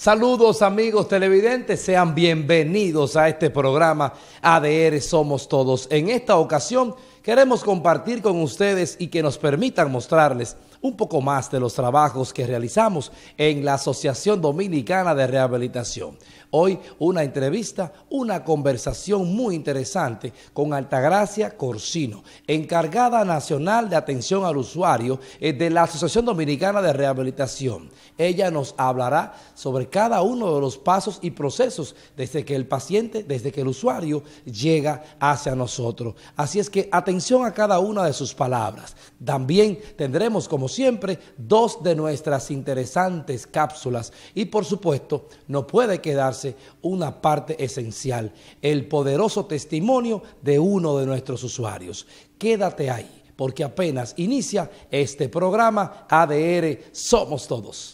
Saludos amigos televidentes, sean bienvenidos a este programa ADR Somos Todos. En esta ocasión queremos compartir con ustedes y que nos permitan mostrarles un poco más de los trabajos que realizamos en la Asociación Dominicana de Rehabilitación. Hoy una entrevista, una conversación muy interesante con Altagracia Corsino, encargada nacional de atención al usuario de la Asociación Dominicana de Rehabilitación. Ella nos hablará sobre cada uno de los pasos y procesos desde que el paciente, desde que el usuario llega hacia nosotros. Así es que atención a cada una de sus palabras. También tendremos, como siempre, dos de nuestras interesantes cápsulas y, por supuesto, no puede quedarse una parte esencial, el poderoso testimonio de uno de nuestros usuarios. Quédate ahí, porque apenas inicia este programa ADR Somos Todos.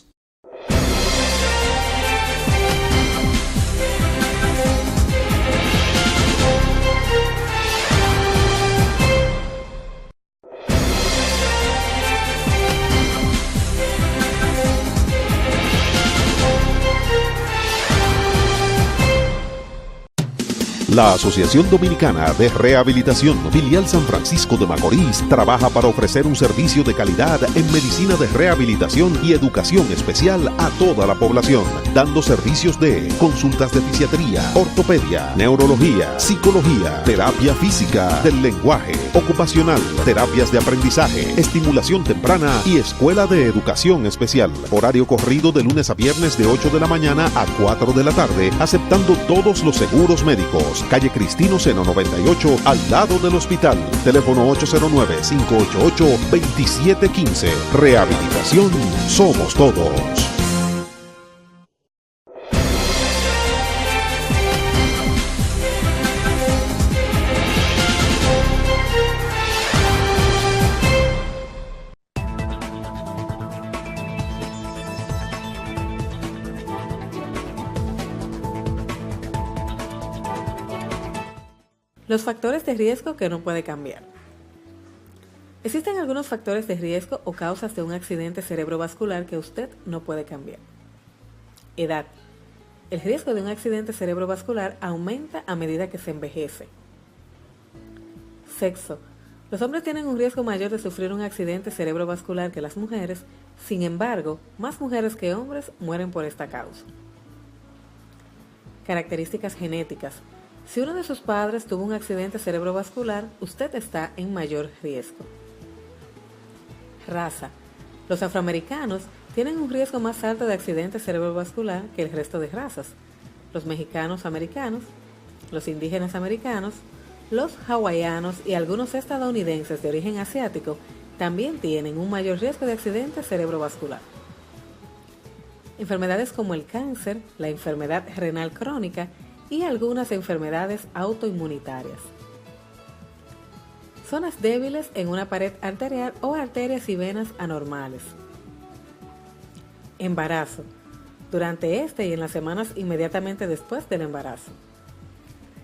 La Asociación Dominicana de Rehabilitación Filial San Francisco de Macorís trabaja para ofrecer un servicio de calidad en medicina de rehabilitación y educación especial a toda la población, dando servicios de consultas de fisiatría, ortopedia, neurología, psicología, terapia física, del lenguaje, ocupacional, terapias de aprendizaje, estimulación temprana y escuela de educación especial. Horario corrido de lunes a viernes de 8 de la mañana a 4 de la tarde, aceptando todos los seguros médicos. Calle Cristino Seno 98, al lado del hospital. Teléfono 809-588-2715. Rehabilitación Somos Todos. Los factores de riesgo que no puede cambiar. Existen algunos factores de riesgo o causas de un accidente cerebrovascular que usted no puede cambiar. Edad. El riesgo de un accidente cerebrovascular aumenta a medida que se envejece. Sexo. Los hombres tienen un riesgo mayor de sufrir un accidente cerebrovascular que las mujeres, sin embargo, más mujeres que hombres mueren por esta causa. Características genéticas. Si uno de sus padres tuvo un accidente cerebrovascular, usted está en mayor riesgo. Raza. Los afroamericanos tienen un riesgo más alto de accidente cerebrovascular que el resto de razas. Los mexicanos americanos, los indígenas americanos, los hawaianos y algunos estadounidenses de origen asiático también tienen un mayor riesgo de accidente cerebrovascular. Enfermedades como el cáncer, la enfermedad renal crónica y algunas enfermedades autoinmunitarias. Zonas débiles en una pared arterial o arterias y venas anormales. Embarazo. Durante este y en las semanas inmediatamente después del embarazo.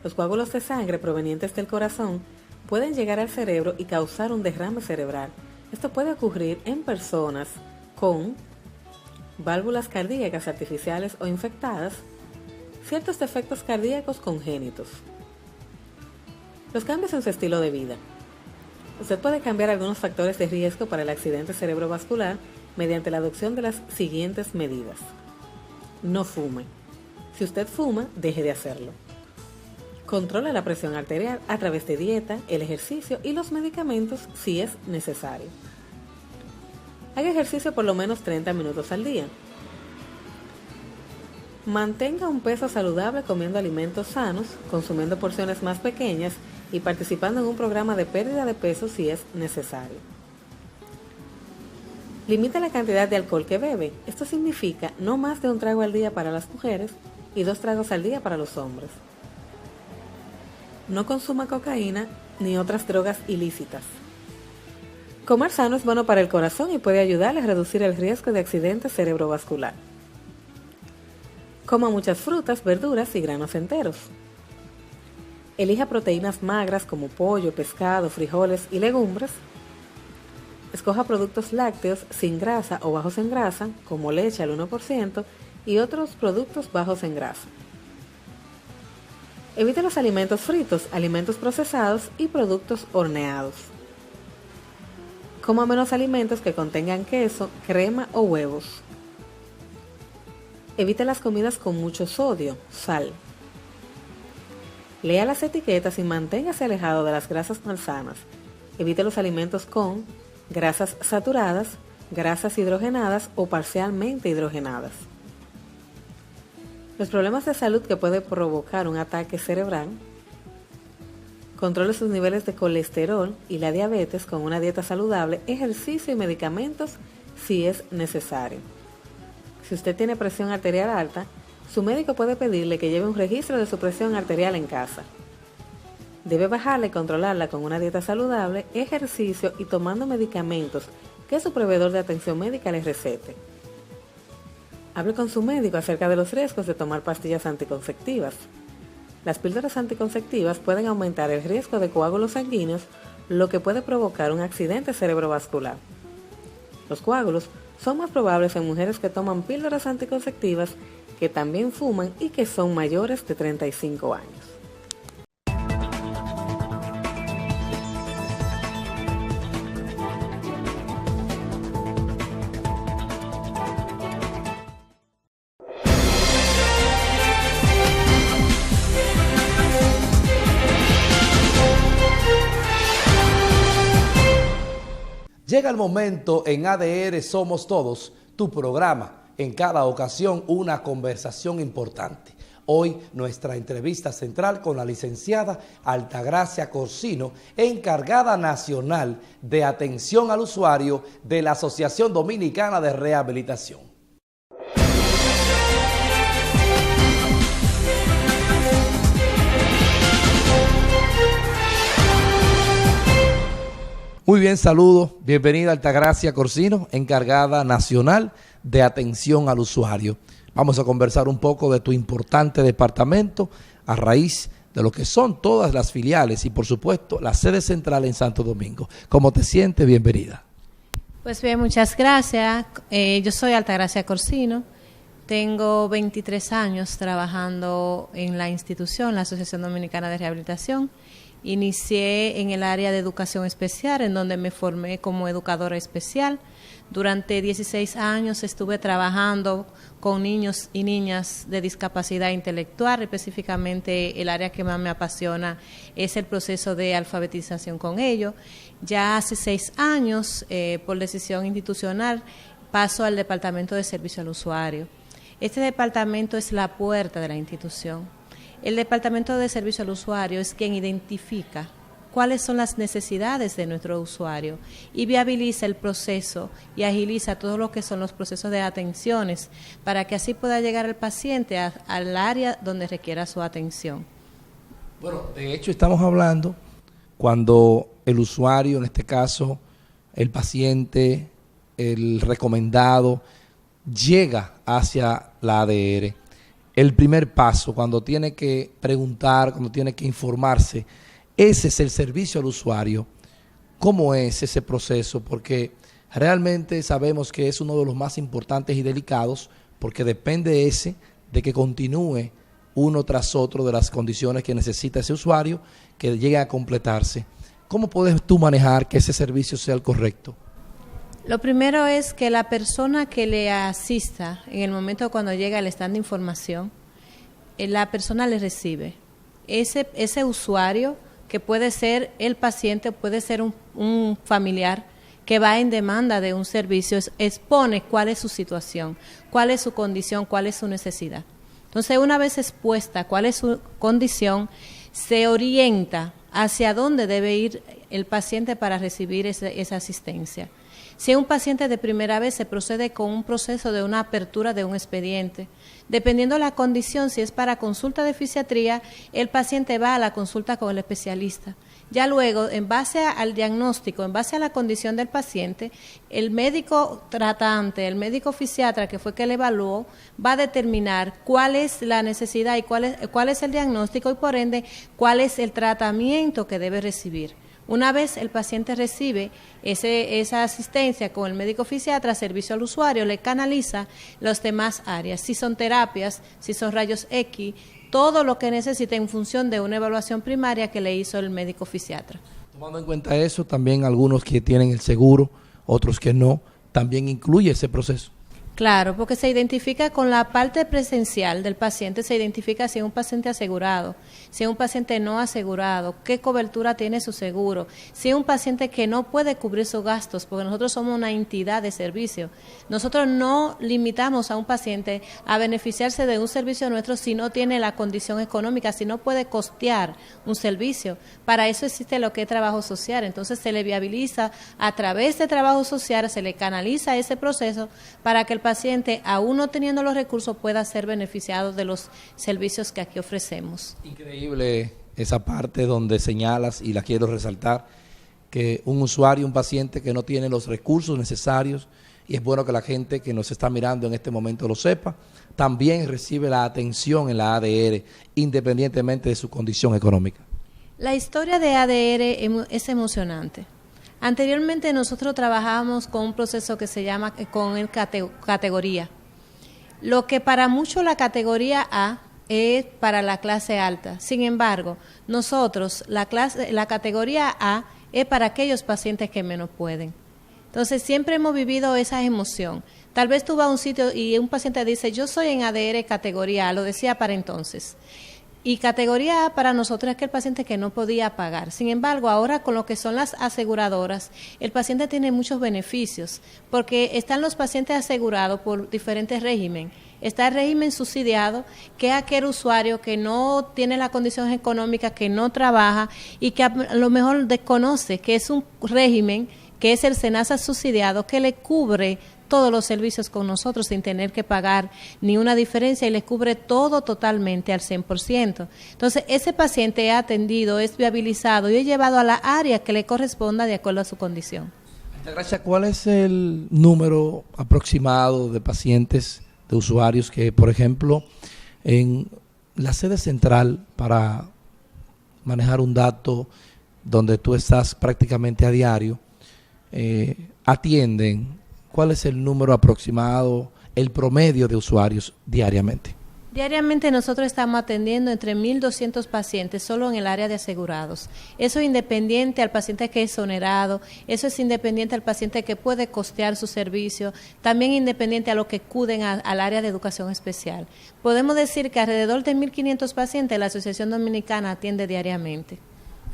Los coágulos de sangre provenientes del corazón pueden llegar al cerebro y causar un derrame cerebral. Esto puede ocurrir en personas con válvulas cardíacas artificiales o infectadas, ciertos defectos cardíacos congénitos. Los cambios en su estilo de vida. Usted puede cambiar algunos factores de riesgo para el accidente cerebrovascular mediante la adopción de las siguientes medidas. No fume. Si usted fuma, deje de hacerlo. Controle la presión arterial a través de dieta, el ejercicio y los medicamentos si es necesario. Haga ejercicio por lo menos 30 minutos al día. Mantenga un peso saludable comiendo alimentos sanos, consumiendo porciones más pequeñas y participando en un programa de pérdida de peso si es necesario. Limite la cantidad de alcohol que bebe. Esto significa no más de un trago al día para las mujeres y 2 tragos al día para los hombres. No consuma cocaína ni otras drogas ilícitas. Comer sano es bueno para el corazón y puede ayudarle a reducir el riesgo de accidente cerebrovascular. Coma muchas frutas, verduras y granos enteros. Elija proteínas magras como pollo, pescado, frijoles y legumbres. Escoja productos lácteos sin grasa o bajos en grasa, como leche al 1%, y otros productos bajos en grasa. Evite los alimentos fritos, alimentos procesados y productos horneados. Coma menos alimentos que contengan queso, crema o huevos. Evite las comidas con mucho sodio, sal. Lea las etiquetas y manténgase alejado de las grasas malsanas. Evite los alimentos con grasas saturadas, grasas hidrogenadas o parcialmente hidrogenadas. Los problemas de salud que puede provocar un ataque cerebral. Controle sus niveles de colesterol y la diabetes con una dieta saludable, ejercicio y medicamentos si es necesario. Si usted tiene presión arterial alta, su médico puede pedirle que lleve un registro de su presión arterial en casa. Debe bajarla y controlarla con una dieta saludable, ejercicio y tomando medicamentos que su proveedor de atención médica les recete. Hable con su médico acerca de los riesgos de tomar pastillas anticonceptivas. Las píldoras anticonceptivas pueden aumentar el riesgo de coágulos sanguíneos, lo que puede provocar un accidente cerebrovascular. Los coágulos son más probables en mujeres que toman píldoras anticonceptivas, que también fuman y que son mayores de 35 años. Llega el momento en ADR Somos Todos, tu programa. En cada ocasión una conversación importante. Hoy nuestra entrevista central con la licenciada Altagracia Corsino, encargada nacional de atención al usuario de la Asociación Dominicana de Rehabilitación. Muy bien, saludos. Bienvenida Altagracia Corsino, encargada nacional de atención al usuario. Vamos a conversar un poco de tu importante departamento a raíz de lo que son todas las filiales y, por supuesto, la sede central en Santo Domingo. ¿Cómo te sientes? Bienvenida. Pues bien, muchas gracias. Yo soy Altagracia Corsino. Tengo 23 años trabajando en la institución, la Asociación Dominicana de Rehabilitación. Inicié en el área de educación especial, en donde me formé como educadora especial. Durante 16 años estuve trabajando con niños y niñas de discapacidad intelectual. Específicamente el área que más me apasiona es el proceso de alfabetización con ellos. Ya hace 6 años, por decisión institucional, paso al Departamento de Servicio al Usuario. Este departamento es la puerta de la institución. El Departamento de Servicio al Usuario es quien identifica cuáles son las necesidades de nuestro usuario y viabiliza el proceso y agiliza todo lo que son los procesos de atenciones para que así pueda llegar el paciente al área donde requiera su atención. Bueno, de hecho estamos hablando cuando el usuario, en este caso el paciente, el recomendado, llega hacia la ADR. El primer paso, cuando tiene que preguntar, cuando tiene que informarse, ese es el servicio al usuario. ¿Cómo es ese proceso? Porque realmente sabemos que es uno de los más importantes y delicados, porque depende de que continúe uno tras otro de las condiciones que necesita ese usuario, que llegue a completarse. ¿Cómo puedes tú manejar que ese servicio sea el correcto? Lo primero es que la persona que le asista en el momento cuando llega el stand de información, la persona le recibe. Ese usuario, que puede ser el paciente, puede ser un familiar que va en demanda de un servicio, expone cuál es su situación, cuál es su condición, cuál es su necesidad. Entonces, una vez expuesta cuál es su condición, se orienta hacia dónde debe ir el paciente para recibir esa asistencia. Si es un paciente de primera vez, se procede con un proceso de una apertura de un expediente. Dependiendo de la condición, si es para consulta de fisiatría, el paciente va a la consulta con el especialista. Ya luego, en base al diagnóstico, en base a la condición del paciente, el médico tratante, el médico fisiatra que fue que le evaluó, va a determinar cuál es la necesidad y cuál es el diagnóstico y por ende cuál es el tratamiento que debe recibir. Una vez el paciente recibe esa asistencia con el médico fisiatra, servicio al usuario, le canaliza las demás áreas, si son terapias, si son rayos X, todo lo que necesite en función de una evaluación primaria que le hizo el médico fisiatra. Tomando en cuenta eso, también algunos que tienen el seguro, otros que no, también incluye ese proceso. Claro, porque se identifica con la parte presencial del paciente, se identifica si es un paciente asegurado, si es un paciente no asegurado, qué cobertura tiene su seguro, si es un paciente que no puede cubrir sus gastos, porque nosotros somos una entidad de servicio. Nosotros no limitamos a un paciente a beneficiarse de un servicio nuestro si no tiene la condición económica, si no puede costear un servicio. Para eso existe lo que es trabajo social. Entonces se le viabiliza a través de trabajo social, se le canaliza ese proceso para que el paciente, aún no teniendo los recursos, pueda ser beneficiado de los servicios que aquí ofrecemos. Increíble esa parte donde señalas, y la quiero resaltar, que un usuario, un paciente que no tiene los recursos necesarios, y es bueno que la gente que nos está mirando en este momento lo sepa, también recibe la atención en la ADR, independientemente de su condición económica. La historia de ADR es emocionante. Anteriormente nosotros trabajábamos con un proceso que se llama categoría. Lo que para muchos la categoría A es para la clase alta. Sin embargo, nosotros la categoría A es para aquellos pacientes que menos pueden. Entonces siempre hemos vivido esa emoción. Tal vez tú vas a un sitio y un paciente dice, yo soy en ADR categoría A, lo decía para entonces. Y categoría A para nosotros es que el paciente que no podía pagar. Sin embargo, ahora con lo que son las aseguradoras, el paciente tiene muchos beneficios, porque están los pacientes asegurados por diferentes regímenes. Está el régimen subsidiado, que es aquel usuario que no tiene la condición económica, que no trabaja y que a lo mejor desconoce que es un régimen que es el SENASA subsidiado, que le cubre todos los servicios con nosotros sin tener que pagar ni una diferencia y les cubre todo totalmente al 100%. Entonces, ese paciente es atendido, es viabilizado y es llevado a la área que le corresponda de acuerdo a su condición. Gracias. ¿Cuál es el número aproximado de pacientes, de usuarios que, por ejemplo, en la sede central, para manejar un dato donde tú estás prácticamente a diario, atienden? ¿Cuál es el número aproximado, el promedio de usuarios diariamente? Diariamente nosotros estamos atendiendo entre 1.200 pacientes solo en el área de asegurados. Eso es independiente al paciente que es exonerado, eso es independiente al paciente que puede costear su servicio, también independiente a los que acuden al área de educación especial. Podemos decir que alrededor de 1.500 pacientes la Asociación Dominicana atiende diariamente.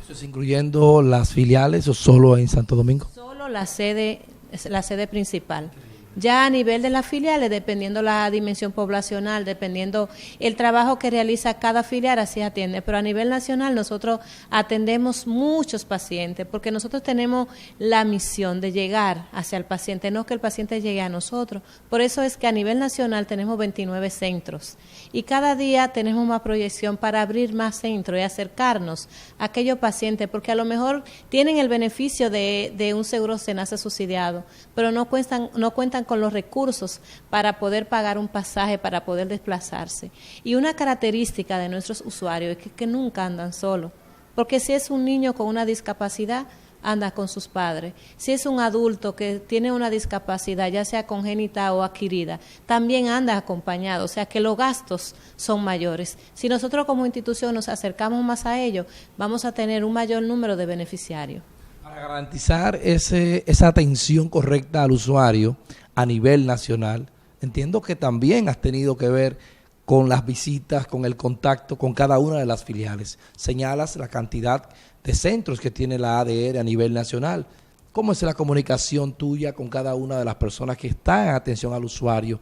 ¿Eso es incluyendo las filiales o solo en Santo Domingo? Solo la sede principal. Ya a nivel de las filiales, dependiendo la dimensión poblacional, dependiendo el trabajo que realiza cada filial, así atiende. Pero a nivel nacional nosotros atendemos muchos pacientes, porque nosotros tenemos la misión de llegar hacia el paciente, no que el paciente llegue a nosotros. Por eso es que a nivel nacional tenemos 29 centros y cada día tenemos más proyección para abrir más centros y acercarnos a aquellos pacientes, porque a lo mejor tienen el beneficio de un seguro SENASA subsidiado, pero no cuentan con los recursos para poder pagar un pasaje, para poder desplazarse. Y una característica de nuestros usuarios es que nunca andan solos, porque si es un niño con una discapacidad, anda con sus padres. Si es un adulto que tiene una discapacidad, ya sea congénita o adquirida, también anda acompañado, o sea que los gastos son mayores. Si nosotros como institución nos acercamos más a ellos, vamos a tener un mayor número de beneficiarios. Para garantizar esa atención correcta al usuario a nivel nacional, entiendo que también has tenido que ver con las visitas, con el contacto con cada una de las filiales. Señalas la cantidad de centros que tiene la ADR a nivel nacional. ¿Cómo es la comunicación tuya con cada una de las personas que están en atención al usuario?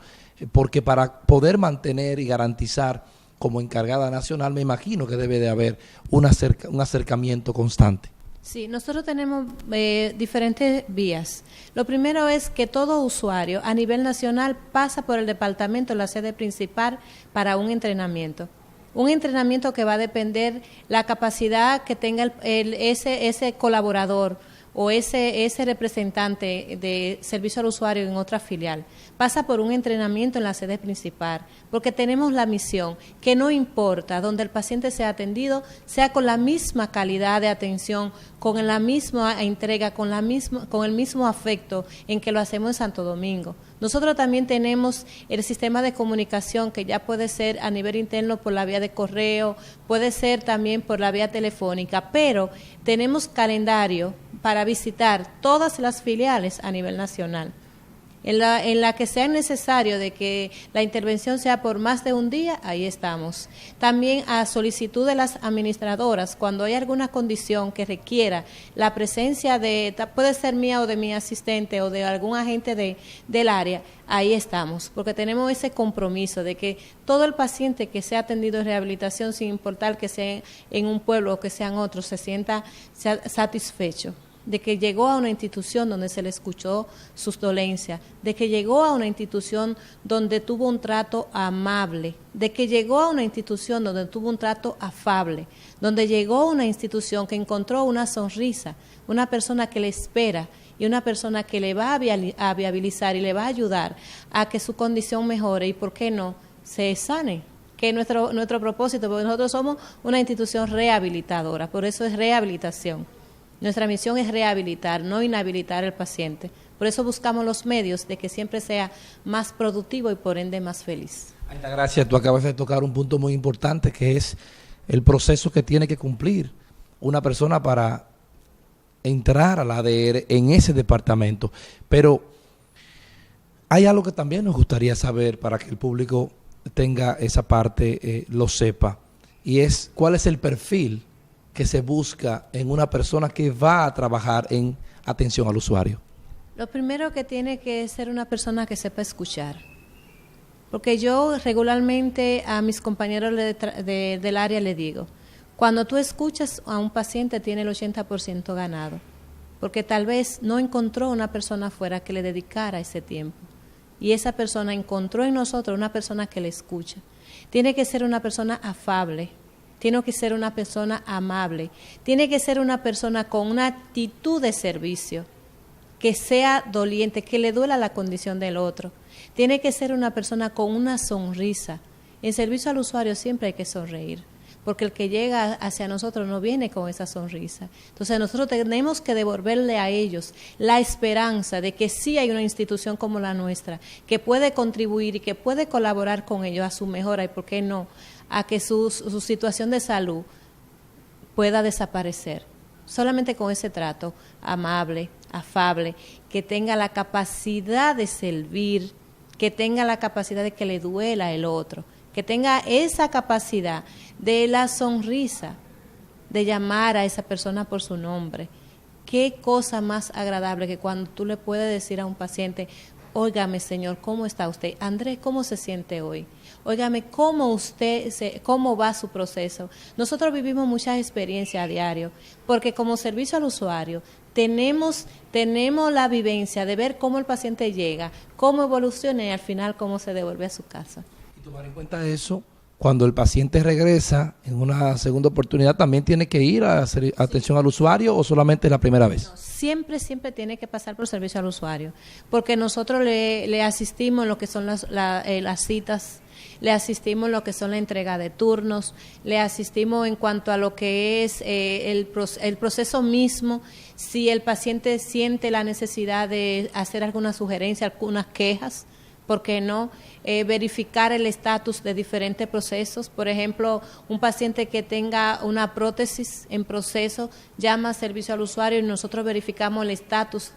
Porque para poder mantener y garantizar como encargada nacional, me imagino que debe de haber un acercamiento constante. Sí, nosotros tenemos diferentes vías. Lo primero es que todo usuario a nivel nacional pasa por el departamento, la sede principal, para un entrenamiento. Un entrenamiento que va a depender la capacidad que tenga ese colaborador o ese representante de servicio al usuario en otra filial pasa por un entrenamiento en la sede principal, porque tenemos la misión que no importa donde el paciente sea atendido, sea con la misma calidad de atención, con la misma entrega, con el mismo afecto en que lo hacemos en Santo Domingo. Nosotros también tenemos el sistema de comunicación que ya puede ser a nivel interno por la vía de correo, puede ser también por la vía telefónica, pero tenemos calendario para visitar todas las filiales a nivel nacional. En la que sea necesario de que la intervención sea por más de un día, ahí estamos. También a solicitud de las administradoras, cuando hay alguna condición que requiera la presencia puede ser mía o de mi asistente o de algún agente del área, ahí estamos, porque tenemos ese compromiso de que todo el paciente que sea atendido en rehabilitación, sin importar que sea en un pueblo o que sean otros, se sienta satisfecho de que llegó a una institución donde se le escuchó sus dolencias, de que llegó a una institución donde tuvo un trato amable, de que llegó a una institución donde tuvo un trato afable, donde llegó a una institución que encontró una sonrisa, una persona que le espera y una persona que le va a viabilizar y le va a ayudar a que su condición mejore y, ¿por qué no?, se sane. Que es nuestro propósito, porque nosotros somos una institución rehabilitadora, por eso es rehabilitación. Nuestra misión es rehabilitar, no inhabilitar al paciente. Por eso buscamos los medios de que siempre sea más productivo y por ende más feliz. Gracias, tú acabas de tocar un punto muy importante, que es el proceso que tiene que cumplir una persona para entrar a la ADR en ese departamento. Pero hay algo que también nos gustaría saber para que el público tenga esa parte, lo sepa, y es cuál es el perfil que se busca en una persona que va a trabajar en atención al usuario. Lo primero que tiene que ser una persona que sepa escuchar, porque yo regularmente a mis compañeros del área le digo, cuando tú escuchas a un paciente tiene el 80% ganado, porque tal vez no encontró una persona afuera que le dedicara ese tiempo, y esa persona encontró en nosotros una persona que le escucha. Tiene que ser una persona afable, tiene que ser una persona amable, tiene que ser una persona con una actitud de servicio, que sea doliente, que le duela la condición del otro. Tiene que ser una persona con una sonrisa. En servicio al usuario siempre hay que sonreír, porque el que llega hacia nosotros no viene con esa sonrisa. Entonces nosotros tenemos que devolverle a ellos la esperanza de que sí hay una institución como la nuestra, que puede contribuir y que puede colaborar con ellos a su mejora y, ¿por qué no?, a que su situación de salud pueda desaparecer. Solamente con ese trato amable, afable, que tenga la capacidad de servir, que tenga la capacidad de que le duela el otro, que tenga esa capacidad de la sonrisa, de llamar a esa persona por su nombre. Qué cosa más agradable que cuando tú le puedes decir a un paciente, óigame señor, ¿cómo está usted? Andrés, ¿cómo se siente hoy? Óigame, ¿cómo va su proceso? Nosotros vivimos muchas experiencias a diario, porque como servicio al usuario tenemos la vivencia de ver cómo el paciente llega, cómo evoluciona y al final cómo se devuelve a su casa. Y tomar en cuenta eso, cuando el paciente regresa en una segunda oportunidad, ¿también tiene que ir a hacer atención al usuario o solamente la primera vez? No, siempre tiene que pasar por servicio al usuario, porque nosotros le asistimos en lo que son las citas, le asistimos en lo que son la entrega de turnos, le asistimos en cuanto a lo que es el proceso mismo, si el paciente siente la necesidad de hacer alguna sugerencia, algunas quejas, ¿por qué no? Verificar el estatus de diferentes procesos. Por ejemplo, un paciente que tenga una prótesis en proceso llama a servicio al usuario y nosotros verificamos el estatus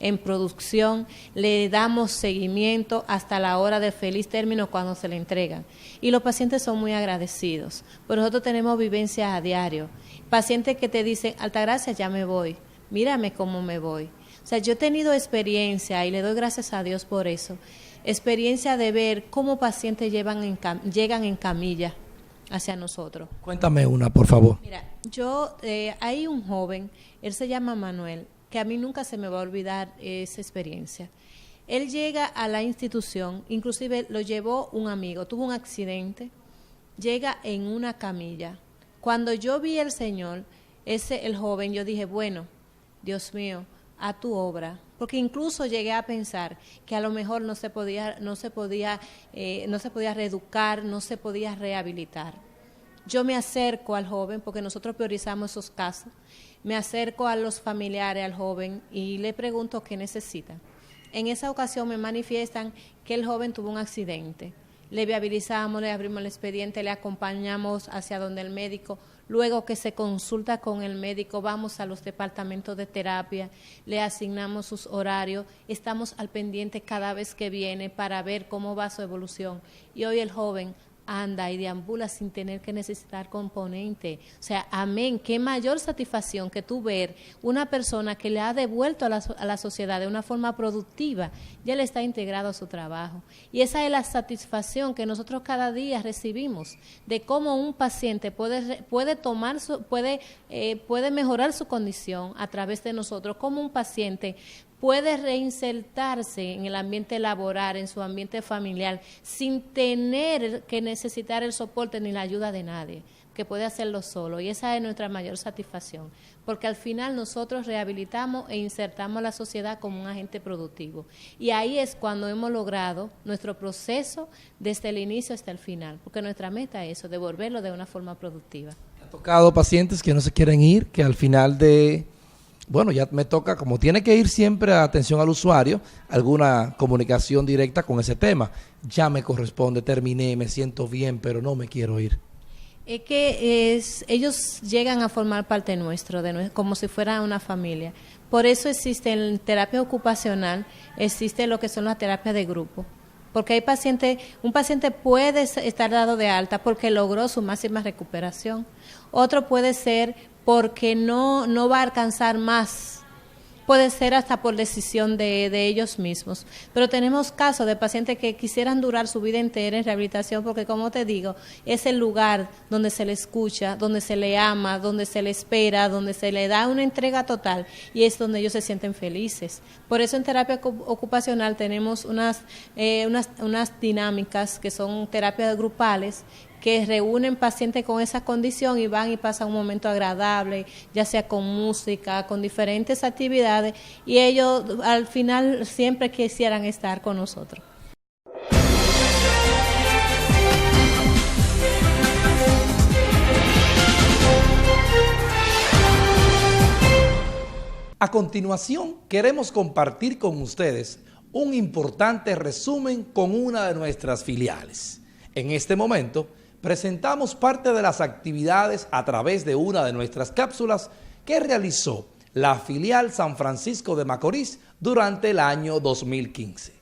en producción, le damos seguimiento hasta la hora de feliz término cuando se le entregan. Y los pacientes son muy agradecidos, pero nosotros tenemos vivencia a diario. Pacientes que te dicen, Altagracia, ya me voy, mírame cómo me voy. O sea, yo he tenido experiencia y le doy gracias a Dios por eso, experiencia de ver cómo pacientes llegan en camilla hacia nosotros. Cuéntame una, por favor. Mira, hay un joven, él se llama Manuel, que a mí nunca se me va a olvidar esa experiencia. Él llega a la institución, inclusive lo llevó un amigo, tuvo un accidente, llega en una camilla. Cuando yo vi al señor, el joven, yo dije, bueno, Dios mío, a tu obra, porque incluso llegué a pensar que a lo mejor no se podía reeducar, no se podía rehabilitar. Yo me acerco al joven, porque nosotros priorizamos esos casos, me acerco a los familiares, al joven, y le pregunto qué necesita. En esa ocasión me manifiestan que el joven tuvo un accidente. Le viabilizamos, le abrimos el expediente, le acompañamos hacia donde el médico. Luego que se consulta con el médico, vamos a los departamentos de terapia, le asignamos sus horarios, estamos al pendiente cada vez que viene para ver cómo va su evolución. Y hoy el joven anda y deambula sin tener que necesitar componente. O sea, amén, qué mayor satisfacción que tú ver una persona que le ha devuelto a la sociedad de una forma productiva, ya le está integrado a su trabajo. Y esa es la satisfacción que nosotros cada día recibimos de cómo un paciente puede mejorar su condición a través de nosotros, cómo un paciente puede reinsertarse en el ambiente laboral, en su ambiente familiar, sin tener que necesitar el soporte ni la ayuda de nadie, que puede hacerlo solo. Y esa es nuestra mayor satisfacción, porque al final nosotros rehabilitamos e insertamos a la sociedad como un agente productivo. Y ahí es cuando hemos logrado nuestro proceso desde el inicio hasta el final, porque nuestra meta es eso, devolverlo de una forma productiva. Ha tocado pacientes que no se quieren ir, que al final ya me toca, como tiene que ir siempre a atención al usuario, alguna comunicación directa con ese tema. Ya me corresponde, terminé, me siento bien, pero no me quiero ir. Es que ellos llegan a formar parte nuestro, como si fuera una familia. Por eso existe en terapia ocupacional, existe lo que son las terapias de grupo. Porque hay un paciente puede estar dado de alta porque logró su máxima recuperación. Otro puede ser porque no va a alcanzar más. Puede ser hasta por decisión de ellos mismos. Pero tenemos casos de pacientes que quisieran durar su vida entera en rehabilitación porque, como te digo, es el lugar donde se le escucha, donde se le ama, donde se le espera, donde se le da una entrega total y es donde ellos se sienten felices. Por eso en terapia ocupacional tenemos unas dinámicas que son terapias grupales que reúnen pacientes con esa condición y van y pasan un momento agradable, ya sea con música, con diferentes actividades, y ellos al final siempre quisieran estar con nosotros. A continuación, queremos compartir con ustedes un importante resumen con una de nuestras filiales. En este momento, presentamos parte de las actividades a través de una de nuestras cápsulas que realizó la filial San Francisco de Macorís durante el año 2015.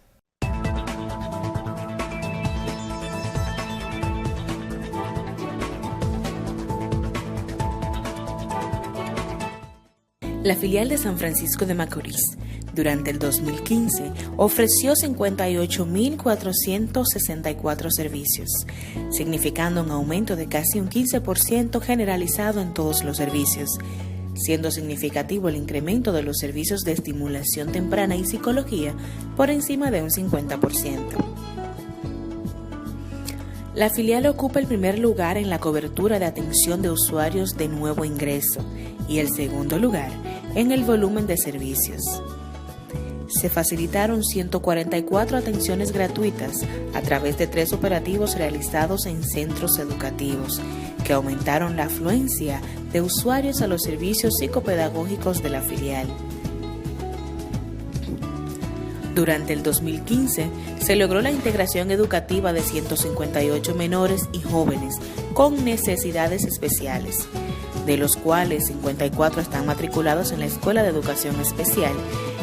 La filial de San Francisco de Macorís durante el 2015 ofreció 58.464 servicios, significando un aumento de casi un 15% generalizado en todos los servicios, siendo significativo el incremento de los servicios de estimulación temprana y psicología por encima de un 50%. La filial ocupa el primer lugar en la cobertura de atención de usuarios de nuevo ingreso y el segundo lugar en el volumen de servicios. Se facilitaron 144 atenciones gratuitas a través de 3 operativos realizados en centros educativos, que aumentaron la afluencia de usuarios a los servicios psicopedagógicos de la filial. Durante el 2015, se logró la integración educativa de 158 menores y jóvenes con necesidades especiales, de los cuales 54 están matriculados en la Escuela de Educación Especial.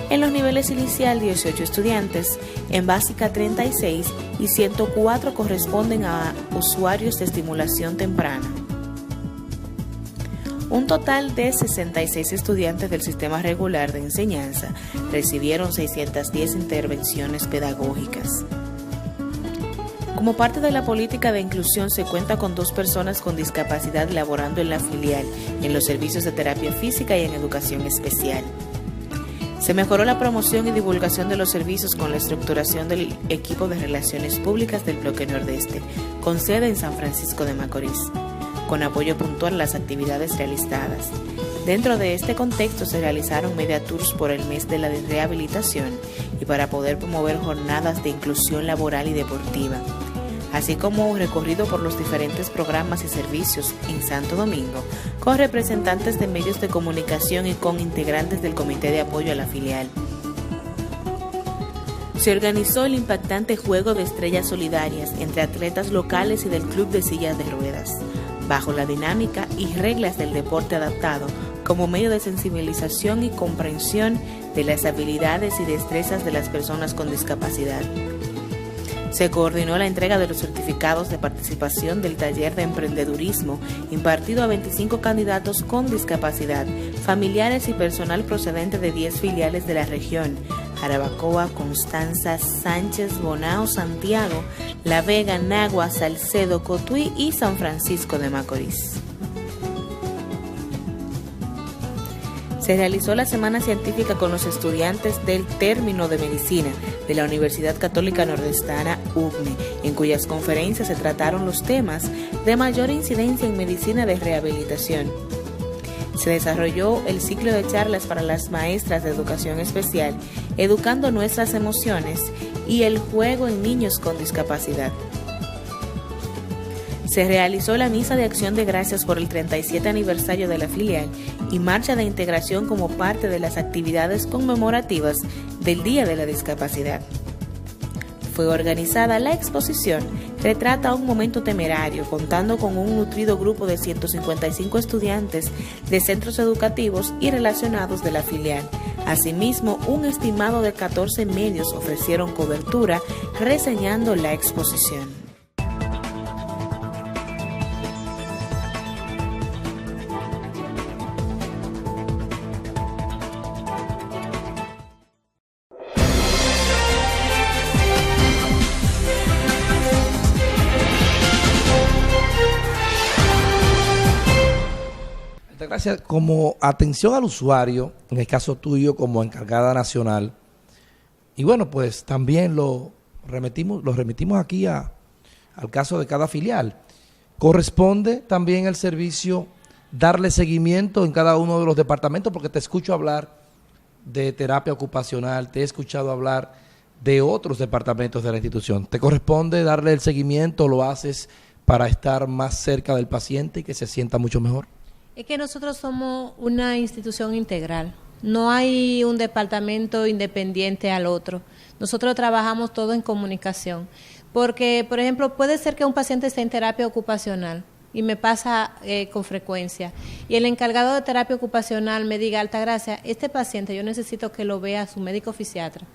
En los niveles inicial, 18 estudiantes, en básica 36 y 104 corresponden a usuarios de estimulación temprana. Un total de 66 estudiantes del sistema regular de enseñanza recibieron 610 intervenciones pedagógicas. Como parte de la política de inclusión, se cuenta con 2 personas con discapacidad laborando en la filial, en los servicios de terapia física y en educación especial. Se mejoró la promoción y divulgación de los servicios con la estructuración del equipo de relaciones públicas del Bloque Nordeste, con sede en San Francisco de Macorís, con apoyo puntual a las actividades realizadas. Dentro de este contexto se realizaron media tours por el mes de la rehabilitación y para poder promover jornadas de inclusión laboral y deportiva, así como un recorrido por los diferentes programas y servicios en Santo Domingo, con representantes de medios de comunicación y con integrantes del Comité de Apoyo a la Filial. Se organizó el impactante Juego de Estrellas Solidarias entre atletas locales y del Club de Sillas de Ruedas, bajo la dinámica y reglas del deporte adaptado como medio de sensibilización y comprensión de las habilidades y destrezas de las personas con discapacidad. Se coordinó la entrega de los certificados de participación del taller de emprendedurismo impartido a 25 candidatos con discapacidad, familiares y personal procedente de 10 filiales de la región: Jarabacoa, Constanza, Sánchez, Bonao, Santiago, La Vega, Nagua, Salcedo, Cotuí y San Francisco de Macorís. Se realizó la Semana Científica con los estudiantes del término de Medicina de la Universidad Católica Nordestana UCNE, en cuyas conferencias se trataron los temas de mayor incidencia en medicina de rehabilitación. Se desarrolló el ciclo de charlas para las maestras de educación especial, Educando nuestras emociones, y el juego en niños con discapacidad. Se realizó la misa de acción de gracias por el 37 aniversario de la filial y marcha de integración como parte de las actividades conmemorativas del Día de la Discapacidad. Fue organizada la exposición Retrata un momento temerario, contando con un nutrido grupo de 155 estudiantes de centros educativos y relacionados de la filial. Asimismo, un estimado de 14 medios ofrecieron cobertura reseñando la exposición. Gracias. Como atención al usuario, en el caso tuyo como encargada nacional, y bueno, pues también lo remitimos aquí al caso de cada filial. Corresponde también el servicio darle seguimiento en cada uno de los departamentos, porque te escucho hablar de terapia ocupacional, te he escuchado hablar de otros departamentos de la institución. ¿Te corresponde darle el seguimiento? ¿Lo haces para estar más cerca del paciente y que se sienta mucho mejor? Es que nosotros somos una institución integral. No hay un departamento independiente al otro. Nosotros trabajamos todo en comunicación. Porque, por ejemplo, puede ser que un paciente esté en terapia ocupacional, y me pasa con frecuencia, y el encargado de terapia ocupacional me diga: Altagracia, este paciente yo necesito que lo vea su médico fisiatra,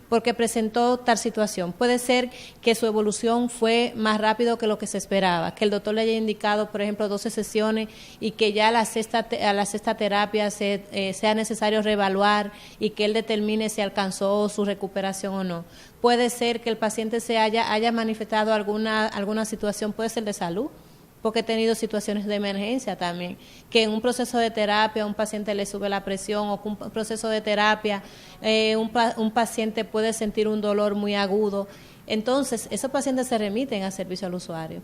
porque presentó tal situación. Puede ser que su evolución fue más rápido que lo que se esperaba, que el doctor le haya indicado, por ejemplo, 12 sesiones y que ya a la sexta terapia sea necesario reevaluar y que él determine si alcanzó su recuperación o no. Puede ser que el paciente haya manifestado alguna situación, puede ser de salud, porque he tenido situaciones de emergencia también, que en un proceso de terapia un paciente le sube la presión, o que un proceso de terapia un paciente puede sentir un dolor muy agudo. Entonces, esos pacientes se remiten a servicio al usuario.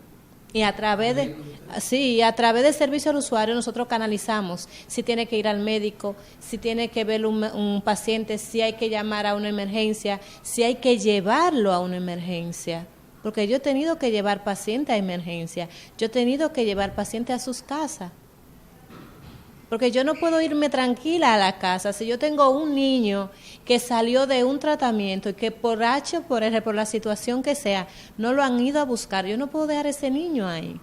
Y a través del servicio al usuario nosotros canalizamos si tiene que ir al médico, si tiene que ver un paciente, si hay que llamar a una emergencia, si hay que llevarlo a una emergencia. Porque yo he tenido que llevar pacientes a emergencia, yo he tenido que llevar pacientes a sus casas. Porque yo no puedo irme tranquila a la casa. Si yo tengo un niño que salió de un tratamiento y que por H o por R, por la situación que sea, no lo han ido a buscar, yo no puedo dejar ese niño ahí.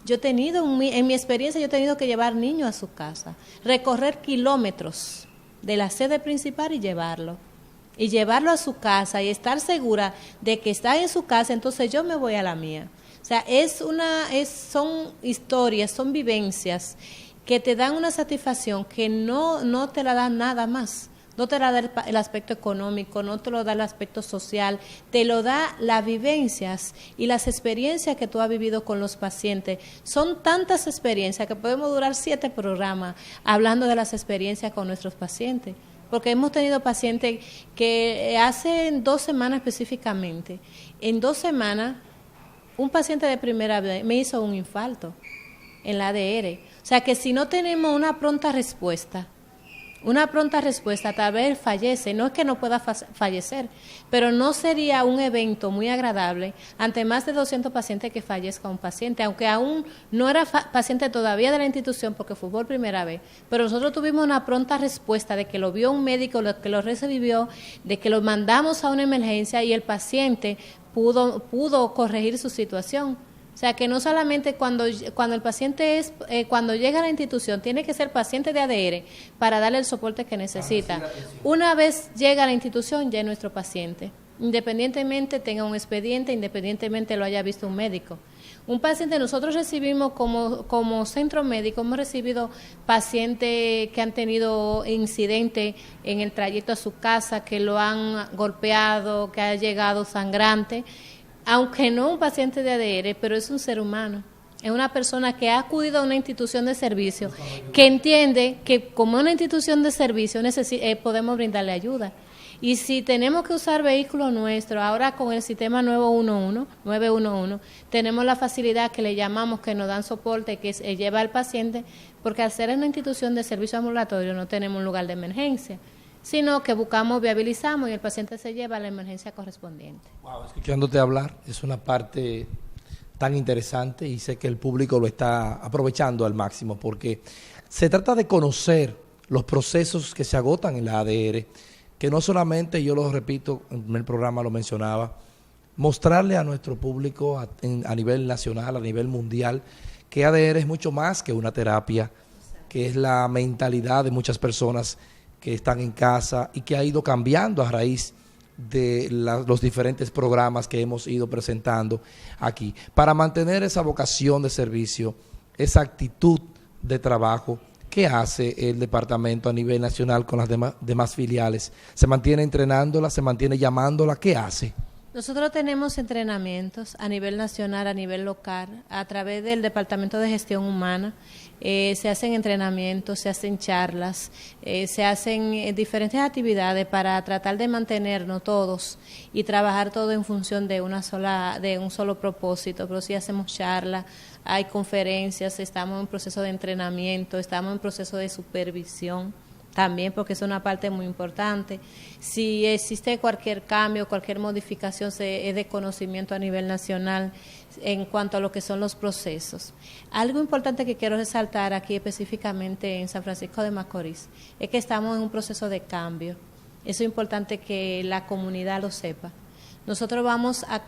En mi experiencia, yo he tenido que llevar niños a su casa, recorrer kilómetros de la sede principal y llevarlo a su casa y estar segura de que está en su casa, entonces yo me voy a la mía. O sea, son historias, son vivencias que te dan una satisfacción que no te la dan nada más. No te la da el aspecto económico, no te lo da el aspecto social, te lo da las vivencias y las experiencias que tú has vivido con los pacientes. Son tantas experiencias que podemos durar 7 programas hablando de las experiencias con nuestros pacientes. Porque hemos tenido pacientes que hace 2 semanas específicamente, en 2 semanas, un paciente de primera vez me hizo un infarto en la ADR. O sea que si no tenemos una pronta respuesta, tal vez fallece. No es que no pueda fallecer, pero no sería un evento muy agradable ante más de 200 pacientes que fallezca un paciente, aunque aún no era paciente todavía de la institución porque fue por primera vez, pero nosotros tuvimos una pronta respuesta de que lo vio un médico, que lo revivió, de que lo mandamos a una emergencia y el paciente pudo corregir su situación. O sea, que no solamente cuando el paciente cuando llega a la institución, tiene que ser paciente de ADR para darle el soporte que necesita. Una vez llega a la institución, ya es nuestro paciente, independientemente tenga un expediente, independientemente lo haya visto un médico. Un paciente, nosotros recibimos como centro médico, hemos recibido pacientes que han tenido incidentes en el trayecto a su casa, que lo han golpeado, que ha llegado sangrante, aunque no un paciente de ADR, pero es un ser humano, es una persona que ha acudido a una institución de servicio, que entiende que como una institución de servicio podemos brindarle ayuda. Y si tenemos que usar vehículos nuestros, ahora con el sistema 911, tenemos la facilidad que le llamamos, que nos dan soporte, que lleva al paciente, porque al ser una institución de servicio ambulatorio no tenemos un lugar de emergencia, sino que viabilizamos y el paciente se lleva a la emergencia correspondiente. Wow, escuchándote hablar, es una parte tan interesante y sé que el público lo está aprovechando al máximo, porque se trata de conocer los procesos que se agotan en la ADR, que no solamente, yo lo repito, en el programa lo mencionaba, mostrarle a nuestro público a nivel nacional, a nivel mundial, que ADR es mucho más que una terapia, que es la mentalidad de muchas personas que están en casa y que ha ido cambiando a raíz de los diferentes programas que hemos ido presentando aquí, para mantener esa vocación de servicio, esa actitud de trabajo. ¿Qué hace el departamento a nivel nacional con las demás filiales? ¿Se mantiene entrenándola? ¿Se mantiene llamándola? ¿Qué hace? Nosotros tenemos entrenamientos a nivel nacional, a nivel local, a través del Departamento de Gestión Humana. Se hacen entrenamientos, se hacen charlas, se hacen diferentes actividades para tratar de mantenernos todos y trabajar todo en función de un solo propósito. Pero sí hacemos charlas, hay conferencias, estamos en proceso de entrenamiento, estamos en proceso de supervisión también, porque es una parte muy importante. Si existe cualquier cambio, cualquier modificación, es de conocimiento a nivel nacional en cuanto a lo que son los procesos. Algo importante que quiero resaltar aquí específicamente en San Francisco de Macorís es que estamos en un proceso de cambio. Eso es importante que la comunidad lo sepa. Nosotros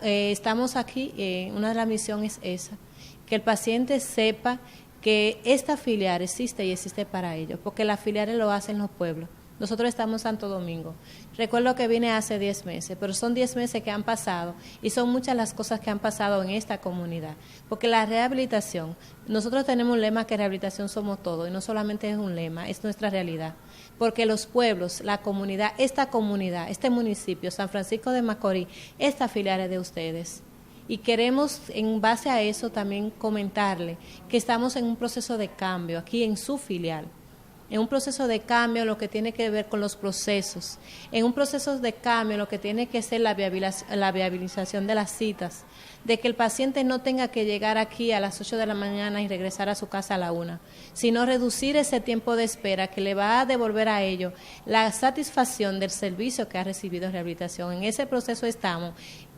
estamos aquí, una de las misiones es esa, que el paciente sepa que esta filial existe y existe para ellos, porque las filiales lo hacen los pueblos. Nosotros estamos en Santo Domingo. Recuerdo que vine hace 10 meses, pero son 10 meses que han pasado y son muchas las cosas que han pasado en esta comunidad. Porque la rehabilitación, nosotros tenemos un lema que rehabilitación somos todos, y no solamente es un lema, es nuestra realidad. Porque los pueblos, la comunidad, este municipio, San Francisco de Macorís, esta filial es de ustedes. Y queremos, en base a eso, también comentarle que estamos en un proceso de cambio aquí en su filial. En un proceso de cambio en lo que tiene que ver con los procesos. En un proceso de cambio en lo que tiene que ser la viabilización de las citas. De que el paciente no tenga que llegar aquí a las 8 de la mañana y regresar a su casa a la 1, sino reducir ese tiempo de espera que le va a devolver a ellos la satisfacción del servicio que ha recibido en rehabilitación. En ese proceso estamos.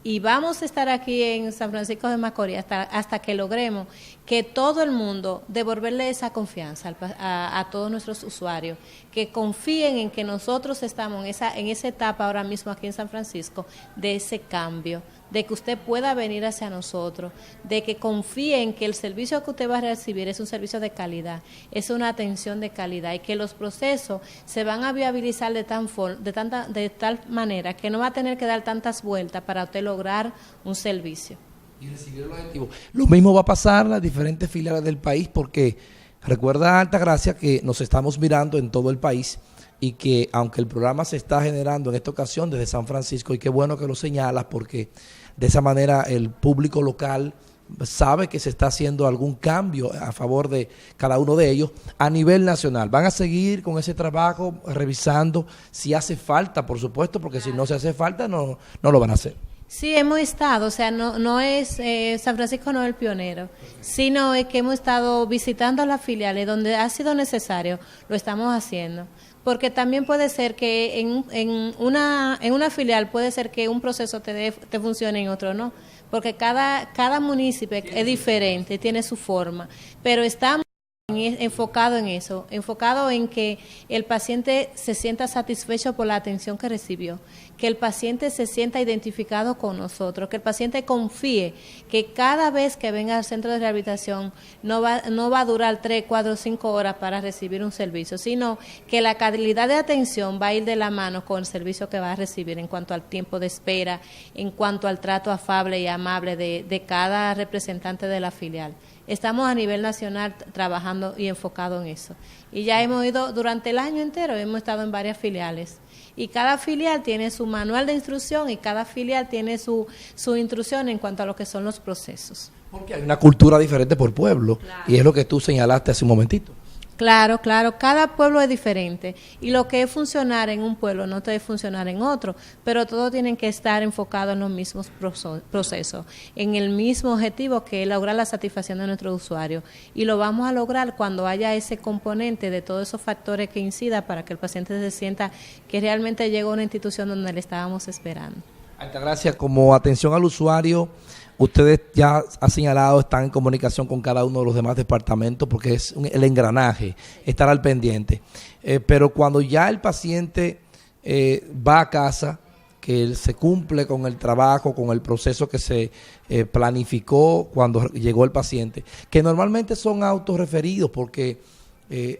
Y vamos a estar aquí en San Francisco de Macorís hasta que logremos que todo el mundo devolverle esa confianza a todos nuestros usuarios, que confíen en que nosotros estamos en esa etapa ahora mismo aquí en San Francisco de ese cambio, de que usted pueda venir hacia nosotros, de que confíen que el servicio que usted va a recibir es un servicio de calidad, es una atención de calidad y que los procesos se van a viabilizar de tal manera que no va a tener que dar tantas vueltas para usted lograr un servicio. Y recibir el objetivo. Lo mismo va a pasar en las diferentes filiales del país, porque recuerda, Altagracia, que nos estamos mirando en todo el país y que aunque el programa se está generando en esta ocasión desde San Francisco, y qué bueno que lo señalas, porque de esa manera el público local sabe que se está haciendo algún cambio a favor de cada uno de ellos a nivel nacional. Van a seguir con ese trabajo, revisando si hace falta, por supuesto, porque si no se hace falta no lo van a hacer. Sí, hemos estado, o sea, no es, San Francisco no es el pionero, sino es que hemos estado visitando las filiales donde ha sido necesario, lo estamos haciendo. Porque también puede ser que en una filial puede ser que un proceso te funcione y en otro no, porque cada municipio es diferente, tiene su forma, pero estamos enfocado en eso, enfocado en que el paciente se sienta satisfecho por la atención que recibió, que el paciente se sienta identificado con nosotros, que el paciente confíe que cada vez que venga al centro de rehabilitación no va a durar 3, 4, 5 horas para recibir un servicio, sino que la calidad de atención va a ir de la mano con el servicio que va a recibir en cuanto al tiempo de espera, en cuanto al trato afable y amable de cada representante de la filial. Estamos a nivel nacional trabajando y enfocado en eso. Y ya hemos ido, durante el año entero, hemos estado en varias filiales. Y cada filial tiene su manual de instrucción y cada filial tiene su instrucción en cuanto a lo que son los procesos. Porque hay una cultura diferente por pueblo, claro. Y es lo que tú señalaste hace un momentito. Claro, cada pueblo es diferente y lo que es funcionar en un pueblo no debe funcionar en otro, pero todos tienen que estar enfocados en los mismos procesos, en el mismo objetivo que es lograr la satisfacción de nuestro usuario, y lo vamos a lograr cuando haya ese componente de todos esos factores que incida para que el paciente se sienta que realmente llegó a una institución donde le estábamos esperando. Altagracia, como atención al usuario, ustedes ya ha señalado, están en comunicación con cada uno de los demás departamentos porque es el engranaje, estar al pendiente. Pero cuando ya el paciente va a casa, que él se cumple con el trabajo, con el proceso que se planificó cuando llegó el paciente, que normalmente son autorreferidos porque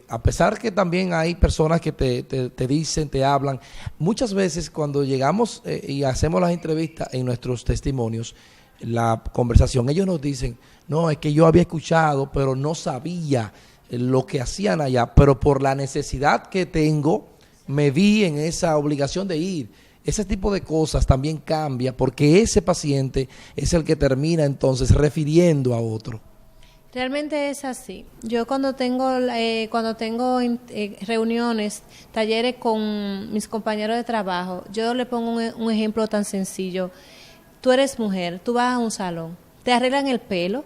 a pesar que también hay personas que te dicen, te hablan, muchas veces cuando llegamos y hacemos las entrevistas en nuestros testimonios, la conversación, ellos nos dicen, no, es que yo había escuchado, pero no sabía lo que hacían allá, pero por la necesidad que tengo, me vi en esa obligación de ir. Ese tipo de cosas también cambia, porque ese paciente es el que termina entonces refiriendo a otro. Realmente es así. Yo cuando tengo reuniones, talleres con mis compañeros de trabajo, yo le pongo un ejemplo tan sencillo. Tú eres mujer, tú vas a un salón, te arreglan el pelo,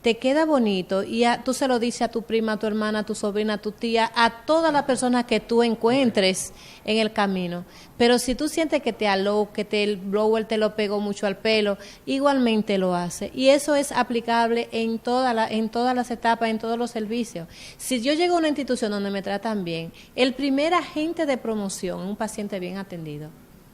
te queda bonito y tú se lo dices a tu prima, a tu hermana, a tu sobrina, a tu tía, a todas las personas que tú encuentres en el camino. Pero si tú sientes que te aló, que el blower te lo pegó mucho al pelo, igualmente lo hace. Y eso es aplicable en todas las etapas, en todos los servicios. Si yo llego a una institución donde me tratan bien, el primer agente de promoción es un paciente bien atendido,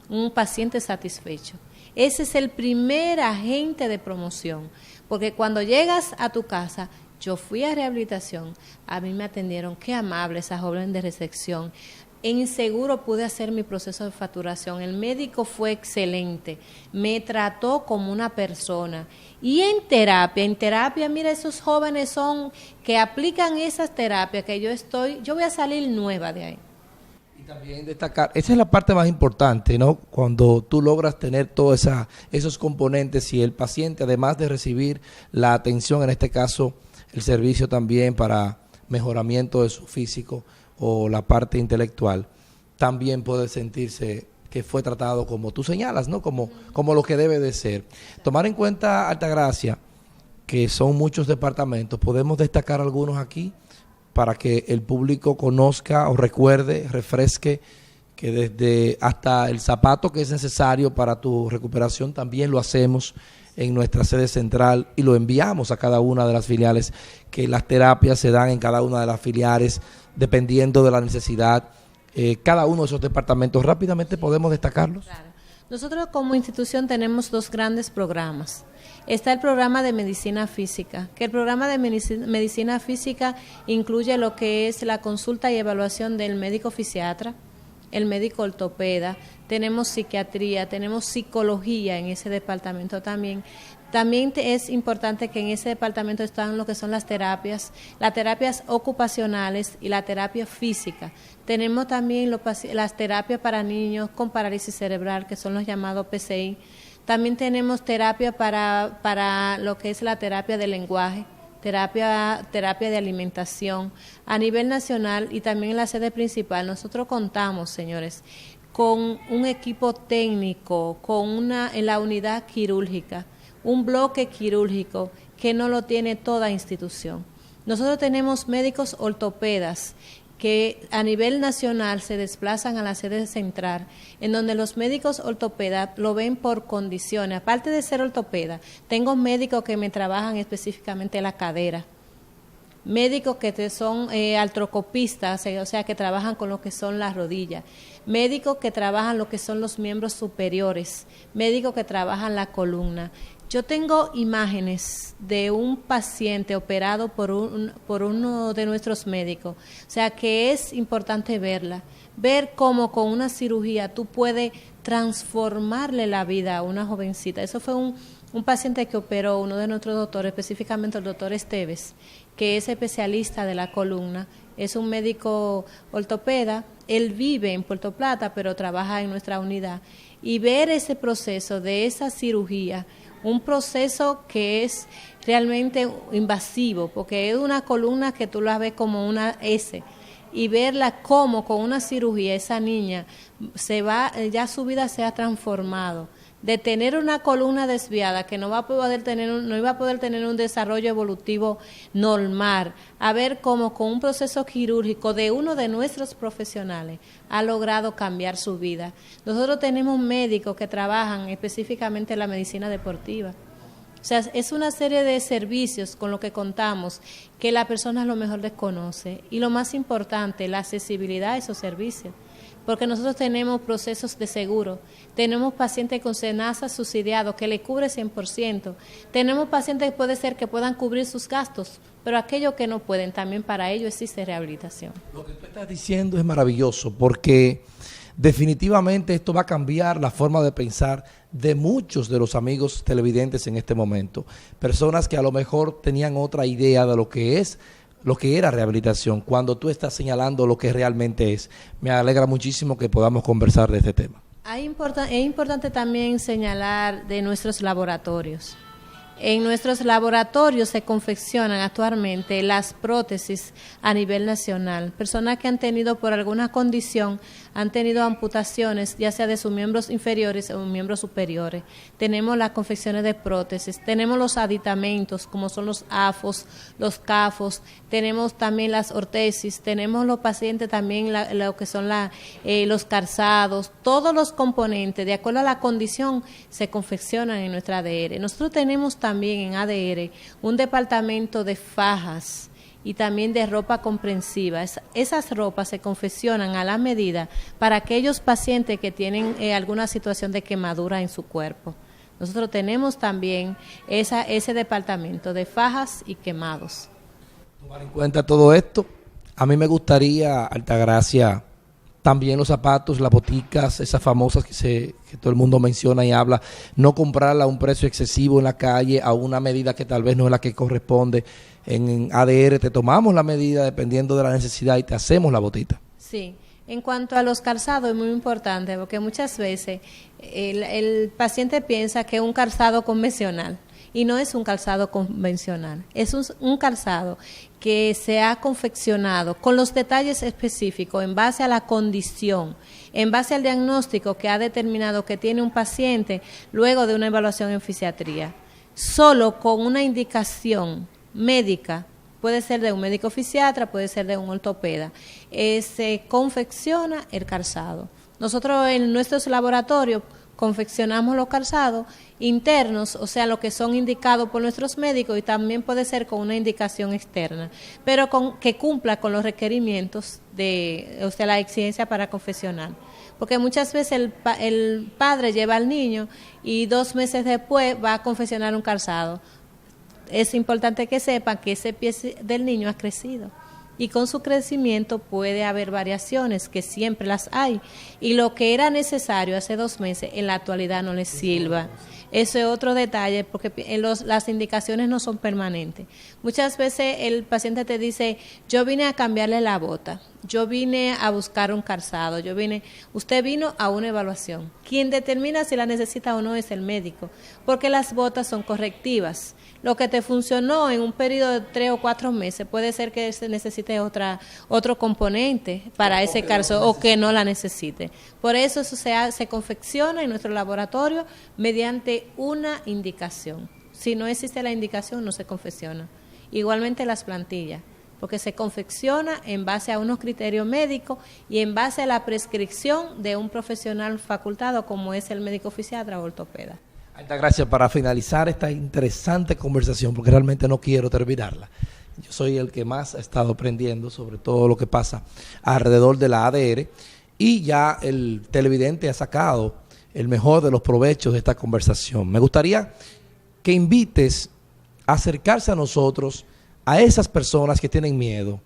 un paciente satisfecho. Ese es el primer agente de promoción, porque cuando llegas a tu casa, yo fui a rehabilitación, a mí me atendieron, qué amable esa joven de recepción, inseguro pude hacer mi proceso de facturación, el médico fue excelente, me trató como una persona. Y en terapia, mira, esos jóvenes son que aplican esas terapias que yo voy a salir nueva de ahí. También destacar, esa es la parte más importante, ¿no? Cuando tú logras tener todos esos componentes y el paciente, además de recibir la atención, en este caso el servicio también para mejoramiento de su físico o la parte intelectual, también puede sentirse que fue tratado como tú señalas, ¿no? Como lo que debe de ser. Tomar en cuenta, Altagracia, que son muchos departamentos, podemos destacar algunos aquí, para que el público conozca o recuerde, refresque, que desde hasta el zapato que es necesario para tu recuperación también lo hacemos en nuestra sede central y lo enviamos a cada una de las filiales, que las terapias se dan en cada una de las filiales dependiendo de la necesidad. Cada uno de esos departamentos, rápidamente podemos destacarlos. Claro. Nosotros como institución tenemos 2 grandes programas. Está el programa de medicina física, que el programa de medicina física incluye lo que es la consulta y evaluación del médico fisiatra, el médico ortopeda, tenemos psiquiatría, tenemos psicología en ese departamento también. También es importante que en ese departamento están lo que son las terapias ocupacionales y la terapia física. Tenemos también las terapias para niños con parálisis cerebral, que son los llamados PCI. También tenemos terapia para lo que es la terapia del lenguaje, terapia de alimentación. A nivel nacional y también en la sede principal, nosotros contamos, señores, con un equipo técnico, en la unidad quirúrgica, un bloque quirúrgico que no lo tiene toda institución. Nosotros tenemos médicos ortopedas que a nivel nacional se desplazan a la sede central, en donde los médicos ortopedas lo ven por condiciones. Aparte de ser ortopeda, tengo médicos que me trabajan específicamente la cadera, médicos que son artrocopistas, o sea, que trabajan con lo que son las rodillas, médicos que trabajan lo que son los miembros superiores, médicos que trabajan la columna. Yo tengo imágenes de un paciente operado por uno de nuestros médicos, o sea que es importante verla, ver cómo con una cirugía tú puedes transformarle la vida a una jovencita. Eso fue un paciente que operó uno de nuestros doctores, específicamente el doctor Esteves, que es especialista de la columna, es un médico ortopeda, él vive en Puerto Plata, pero trabaja en nuestra unidad, y ver ese proceso de esa cirugía, un proceso que es realmente invasivo, porque es una columna que tú la ves como una S, y verla como con una cirugía esa niña ya su vida se ha transformado, de tener una columna desviada que no iba a poder tener un desarrollo evolutivo normal, a ver cómo con un proceso quirúrgico de uno de nuestros profesionales ha logrado cambiar su vida. Nosotros tenemos médicos que trabajan específicamente en la medicina deportiva. O sea, es una serie de servicios con los que contamos que la persona a lo mejor desconoce, y lo más importante, la accesibilidad a esos servicios. Porque nosotros tenemos procesos de seguro, tenemos pacientes con SENASA subsidiado que le cubre 100%, tenemos pacientes que puede ser que puedan cubrir sus gastos, pero aquellos que no pueden, también para ellos existe rehabilitación. Lo que tú estás diciendo es maravilloso, porque definitivamente esto va a cambiar la forma de pensar de muchos de los amigos televidentes en este momento. Personas que a lo mejor tenían otra idea de lo que era rehabilitación, cuando tú estás señalando lo que realmente es. Me alegra muchísimo que podamos conversar de este tema. Es importante también señalar de nuestros laboratorios. En nuestros laboratorios se confeccionan actualmente las prótesis a nivel nacional. Personas que han tenido por alguna condición, han tenido amputaciones, ya sea de sus miembros inferiores o miembros superiores. Tenemos las confecciones de prótesis, tenemos los aditamentos como son los AFOS, los CAFOS, tenemos también las ortesis, tenemos los pacientes también lo que son los calzados, todos los componentes, de acuerdo a la condición, se confeccionan en nuestra ADR. Nosotros tenemos también en ADR un departamento de fajas y también de ropa comprensiva. Esas ropas se confeccionan a la medida para aquellos pacientes que tienen alguna situación de quemadura en su cuerpo. Nosotros tenemos también ese departamento de fajas y quemados. Tomar en cuenta todo esto, a mí me gustaría, Altagracia, también los zapatos, las boticas, esas famosas que todo el mundo menciona y habla, no comprarla a un precio excesivo en la calle, a una medida que tal vez no es la que corresponde. En ADR te tomamos la medida dependiendo de la necesidad y te hacemos la botita. Sí, en cuanto a los calzados es muy importante, porque muchas veces el paciente piensa que es un calzado convencional, y no es un calzado convencional, es un calzado que se ha confeccionado con los detalles específicos en base a la condición, en base al diagnóstico que ha determinado que tiene un paciente luego de una evaluación en fisiatría. Solo con una indicación médica, puede ser de un médico fisiatra, puede ser de un ortopeda, se confecciona el calzado. Nosotros en nuestros laboratorios confeccionamos los calzados internos, o sea, lo que son indicados por nuestros médicos, y también puede ser con una indicación externa, pero que cumpla con los requerimientos de la exigencia para confeccionar. Porque muchas veces el padre lleva al niño y 2 meses después va a confeccionar un calzado. Es importante que sepan que ese pie del niño ha crecido. Y con su crecimiento puede haber variaciones, que siempre las hay. Y lo que era necesario hace 2 meses, en la actualidad no les sirva. Ese es otro detalle, porque las indicaciones no son permanentes. Muchas veces el paciente te dice, yo vine a cambiarle la bota. yo vine a buscar un calzado, usted vino a una evaluación. Quien determina si la necesita o no es el médico, porque las botas son correctivas. Lo que te funcionó en un periodo de 3 o 4 meses, puede ser que se necesite otro componente para ese calzado o que no la necesite. Por eso se confecciona en nuestro laboratorio mediante una indicación. Si no existe la indicación, no se confecciona. Igualmente las plantillas, porque se confecciona en base a unos criterios médicos y en base a la prescripción de un profesional facultado como es el médico fisiatra o ortopeda. Altagracia, para finalizar esta interesante conversación, porque realmente no quiero terminarla, yo soy el que más ha estado aprendiendo sobre todo lo que pasa alrededor de la ADR y ya el televidente ha sacado el mejor de los provechos de esta conversación. Me gustaría que invites a acercarse a nosotros, a esas personas que tienen miedo,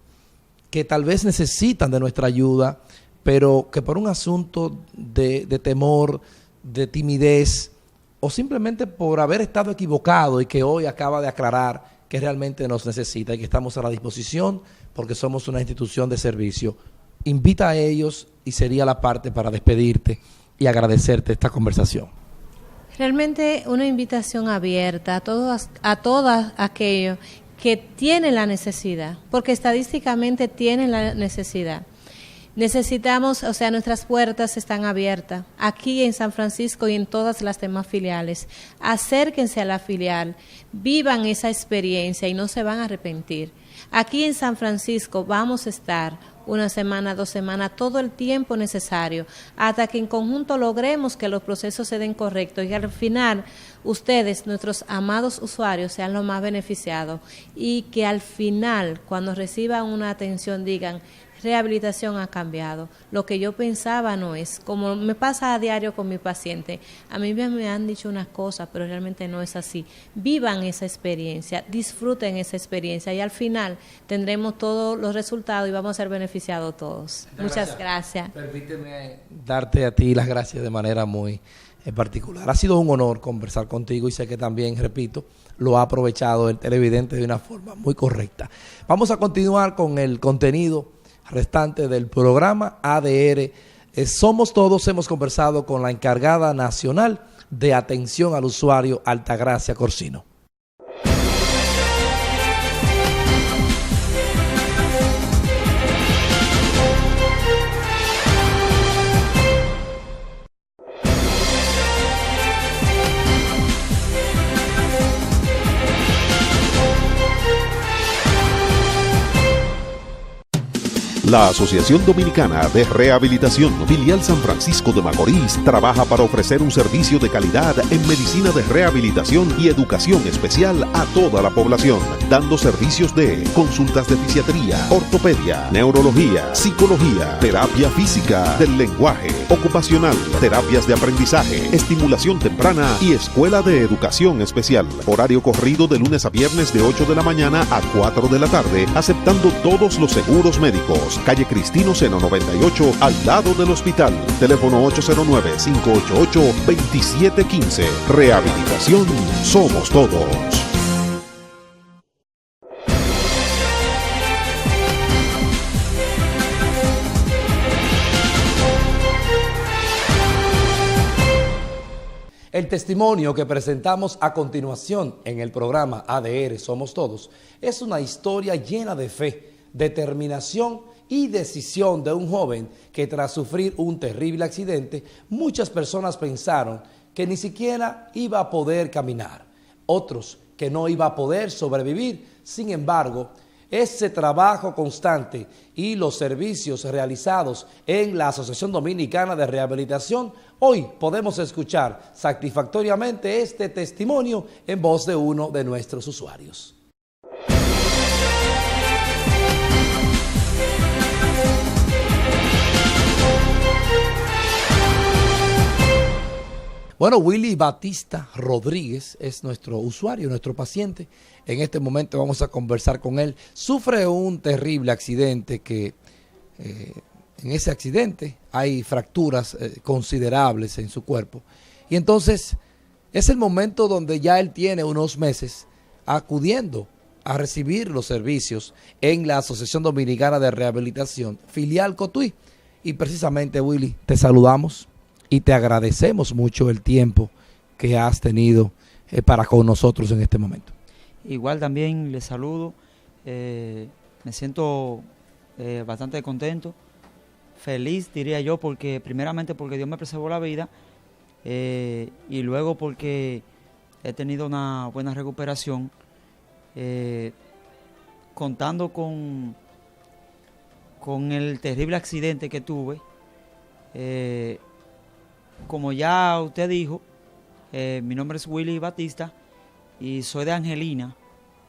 que tal vez necesitan de nuestra ayuda, pero que por un asunto de temor, de timidez, o simplemente por haber estado equivocado y que hoy acaba de aclarar que realmente nos necesita y que estamos a la disposición porque somos una institución de servicio. Invita a ellos y sería la parte para despedirte y agradecerte esta conversación. Realmente una invitación abierta a todos aquellos que tienen la necesidad, porque estadísticamente tienen la necesidad. Necesitamos, nuestras puertas están abiertas aquí en San Francisco y en todas las demás filiales. Acérquense a la filial, vivan esa experiencia y no se van a arrepentir. Aquí en San Francisco vamos a estar 1 semana, 2 semanas, todo el tiempo necesario, hasta que en conjunto logremos que los procesos se den correctos y al final ustedes, nuestros amados usuarios, sean los más beneficiados y que al final, cuando reciban una atención, digan: rehabilitación ha cambiado, lo que yo pensaba no es, como me pasa a diario con mi paciente, a mí me han dicho unas cosas, pero realmente no es así. Vivan esa experiencia, disfruten esa experiencia y al final tendremos todos los resultados y vamos a ser beneficiados todos. Muchas gracias. Permíteme darte a ti las gracias de manera muy particular. Ha sido un honor conversar contigo y sé que también, repito, lo ha aprovechado el televidente de una forma muy correcta. Vamos a continuar con el contenido restante del programa ADR Somos Todos. Hemos conversado con la encargada nacional de atención al usuario, Altagracia Corsino. La Asociación Dominicana de Rehabilitación Filial San Francisco de Macorís trabaja para ofrecer un servicio de calidad en medicina de rehabilitación y educación especial a toda la población, dando servicios de consultas de fisiatría, ortopedia, neurología, psicología, terapia física, del lenguaje, ocupacional, terapias de aprendizaje, estimulación temprana y escuela de educación especial. Horario corrido de lunes a viernes de 8 de la mañana a 4 de la tarde, aceptando todos los seguros médicos. Calle Cristino Seno 98, al lado del hospital. Teléfono 809-588-2715. Rehabilitación Somos Todos. El testimonio que presentamos a continuación en el programa ADR Somos Todos es una historia llena de fe, determinación y decisión de un joven que tras sufrir un terrible accidente, muchas personas pensaron que ni siquiera iba a poder caminar, otros que no iba a poder sobrevivir. Sin embargo, ese trabajo constante y los servicios realizados en la Asociación Dominicana de Rehabilitación, hoy podemos escuchar satisfactoriamente este testimonio en voz de uno de nuestros usuarios. Bueno, Willy Batista Rodríguez es nuestro usuario, nuestro paciente. En este momento vamos a conversar con él. Sufre un terrible accidente que en ese accidente hay fracturas considerables en su cuerpo. Y entonces es el momento donde ya él tiene unos meses acudiendo a recibir los servicios en la Asociación Dominicana de Rehabilitación, filial Cotuí. Y precisamente, Willy, te saludamos y te agradecemos mucho el tiempo que has tenido para con nosotros en este momento. Igual también les saludo, me siento bastante contento, feliz diría yo, porque primeramente porque Dios me preservó la vida y luego porque he tenido una buena recuperación, contando con el terrible accidente que tuve. Como ya usted dijo, mi nombre es Willy Batista y soy de Angelina,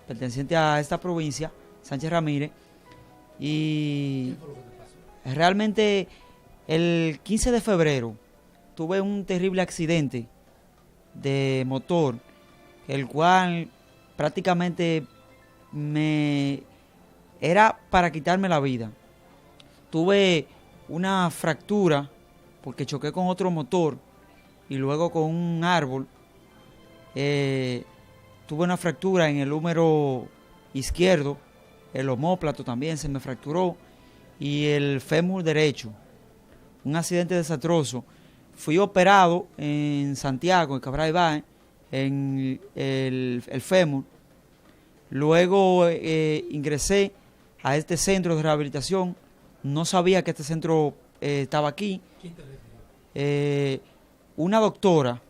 perteneciente a esta provincia, Sánchez Ramírez. Y realmente el 15 de febrero tuve un terrible accidente de motor, el cual prácticamente era para quitarme la vida. Tuve una fractura porque choqué con otro motor y luego con un árbol. Tuve una fractura en el húmero izquierdo, el omóplato también se me fracturó y el fémur derecho. Un accidente desastroso. Fui operado en Santiago, en Cabral Ibáez, en el fémur. Luego ingresé a este centro de rehabilitación. No sabía que este centro estaba aquí. ¿Quién te refirió? Una doctora,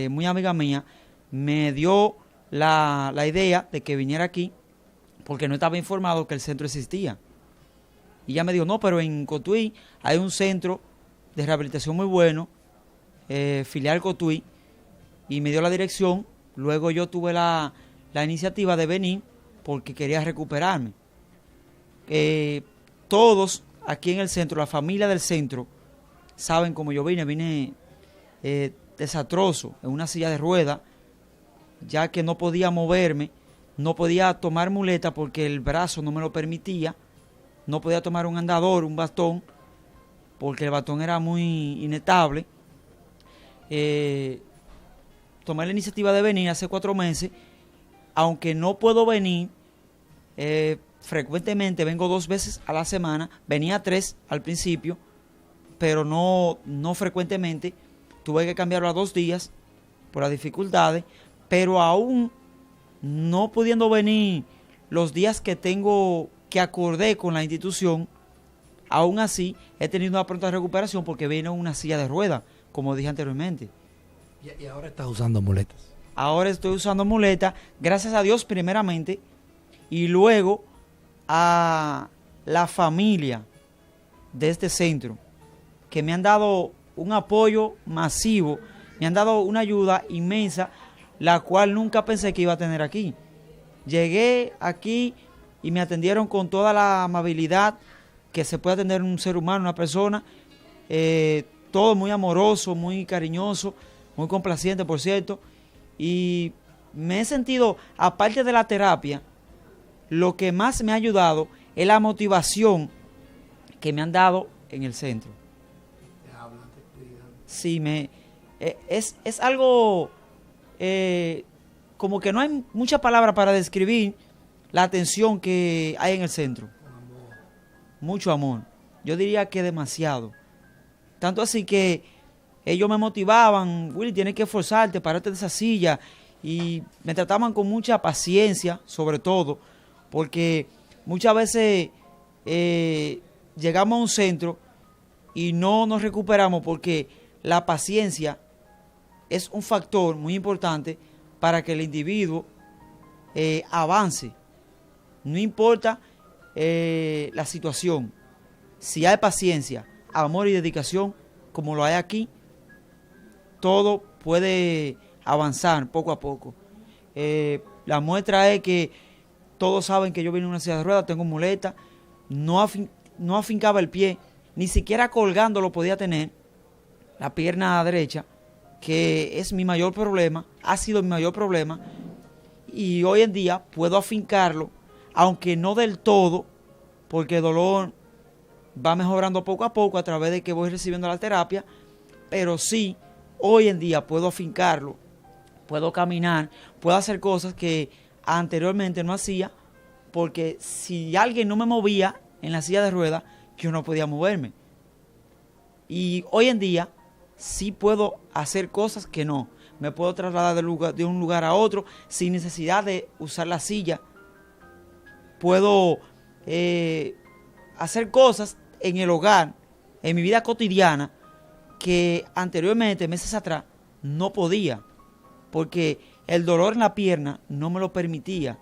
muy amiga mía, me dio la idea de que viniera aquí porque no estaba informado que el centro existía. Y ella me dijo, no, pero en Cotuí hay un centro de rehabilitación muy bueno, filial Cotuí, y me dio la dirección. Luego yo tuve la iniciativa de venir porque quería recuperarme. Todos aquí en el centro, la familia del centro, saben cómo yo vine desastroso, en una silla de ruedas, ya que no podía moverme, no podía tomar muleta porque el brazo no me lo permitía, no podía tomar un andador, un bastón, porque el bastón era muy inestable. Tomé la iniciativa de venir hace 4 meses, aunque no puedo venir frecuentemente, vengo 2 veces a la semana, venía 3 al principio, pero no frecuentemente, tuve que cambiarlo a 2 días por las dificultades, pero aún no pudiendo venir los días que acordé con la institución, aún así he tenido una pronta recuperación porque vino en una silla de ruedas, como dije anteriormente. ¿Y ahora estás usando muletas? Ahora estoy usando muletas, gracias a Dios primeramente, y luego a la familia de este centro, que me han dado un apoyo masivo, me han dado una ayuda inmensa, la cual nunca pensé que iba a tener aquí. Llegué aquí y me atendieron con toda la amabilidad que se puede atender un ser humano, una persona, todo muy amoroso, muy cariñoso, muy complaciente, por cierto, y me he sentido, aparte de la terapia, lo que más me ha ayudado es la motivación que me han dado en el centro. Sí, es algo como que no hay mucha palabra para describir la atención que hay en el centro. Mucho amor. Yo diría que demasiado. Tanto así que ellos me motivaban, Willy, tienes que esforzarte, pararte de esa silla. Y me trataban con mucha paciencia, sobre todo, porque muchas veces llegamos a un centro y no nos recuperamos porque la paciencia es un factor muy importante para que el individuo avance. No importa la situación, si hay paciencia, amor y dedicación, como lo hay aquí, todo puede avanzar poco a poco. La muestra es que todos saben que yo vine en una silla de ruedas, tengo muleta, no afincaba el pie, ni siquiera colgando lo podía tener, la pierna derecha, que es mi mayor problema, ha sido mi mayor problema, y hoy en día puedo afincarlo, aunque no del todo, porque el dolor va mejorando poco a poco a través de que voy recibiendo la terapia, pero sí, hoy en día puedo afincarlo, puedo caminar, puedo hacer cosas que anteriormente no hacía, porque si alguien no me movía en la silla de ruedas, yo no podía moverme. Y hoy en día sí puedo hacer cosas que no. Me puedo trasladar de un lugar a otro sin necesidad de usar la silla. Puedo hacer cosas en el hogar, en mi vida cotidiana, que anteriormente, meses atrás, no podía, porque el dolor en la pierna no me lo permitía.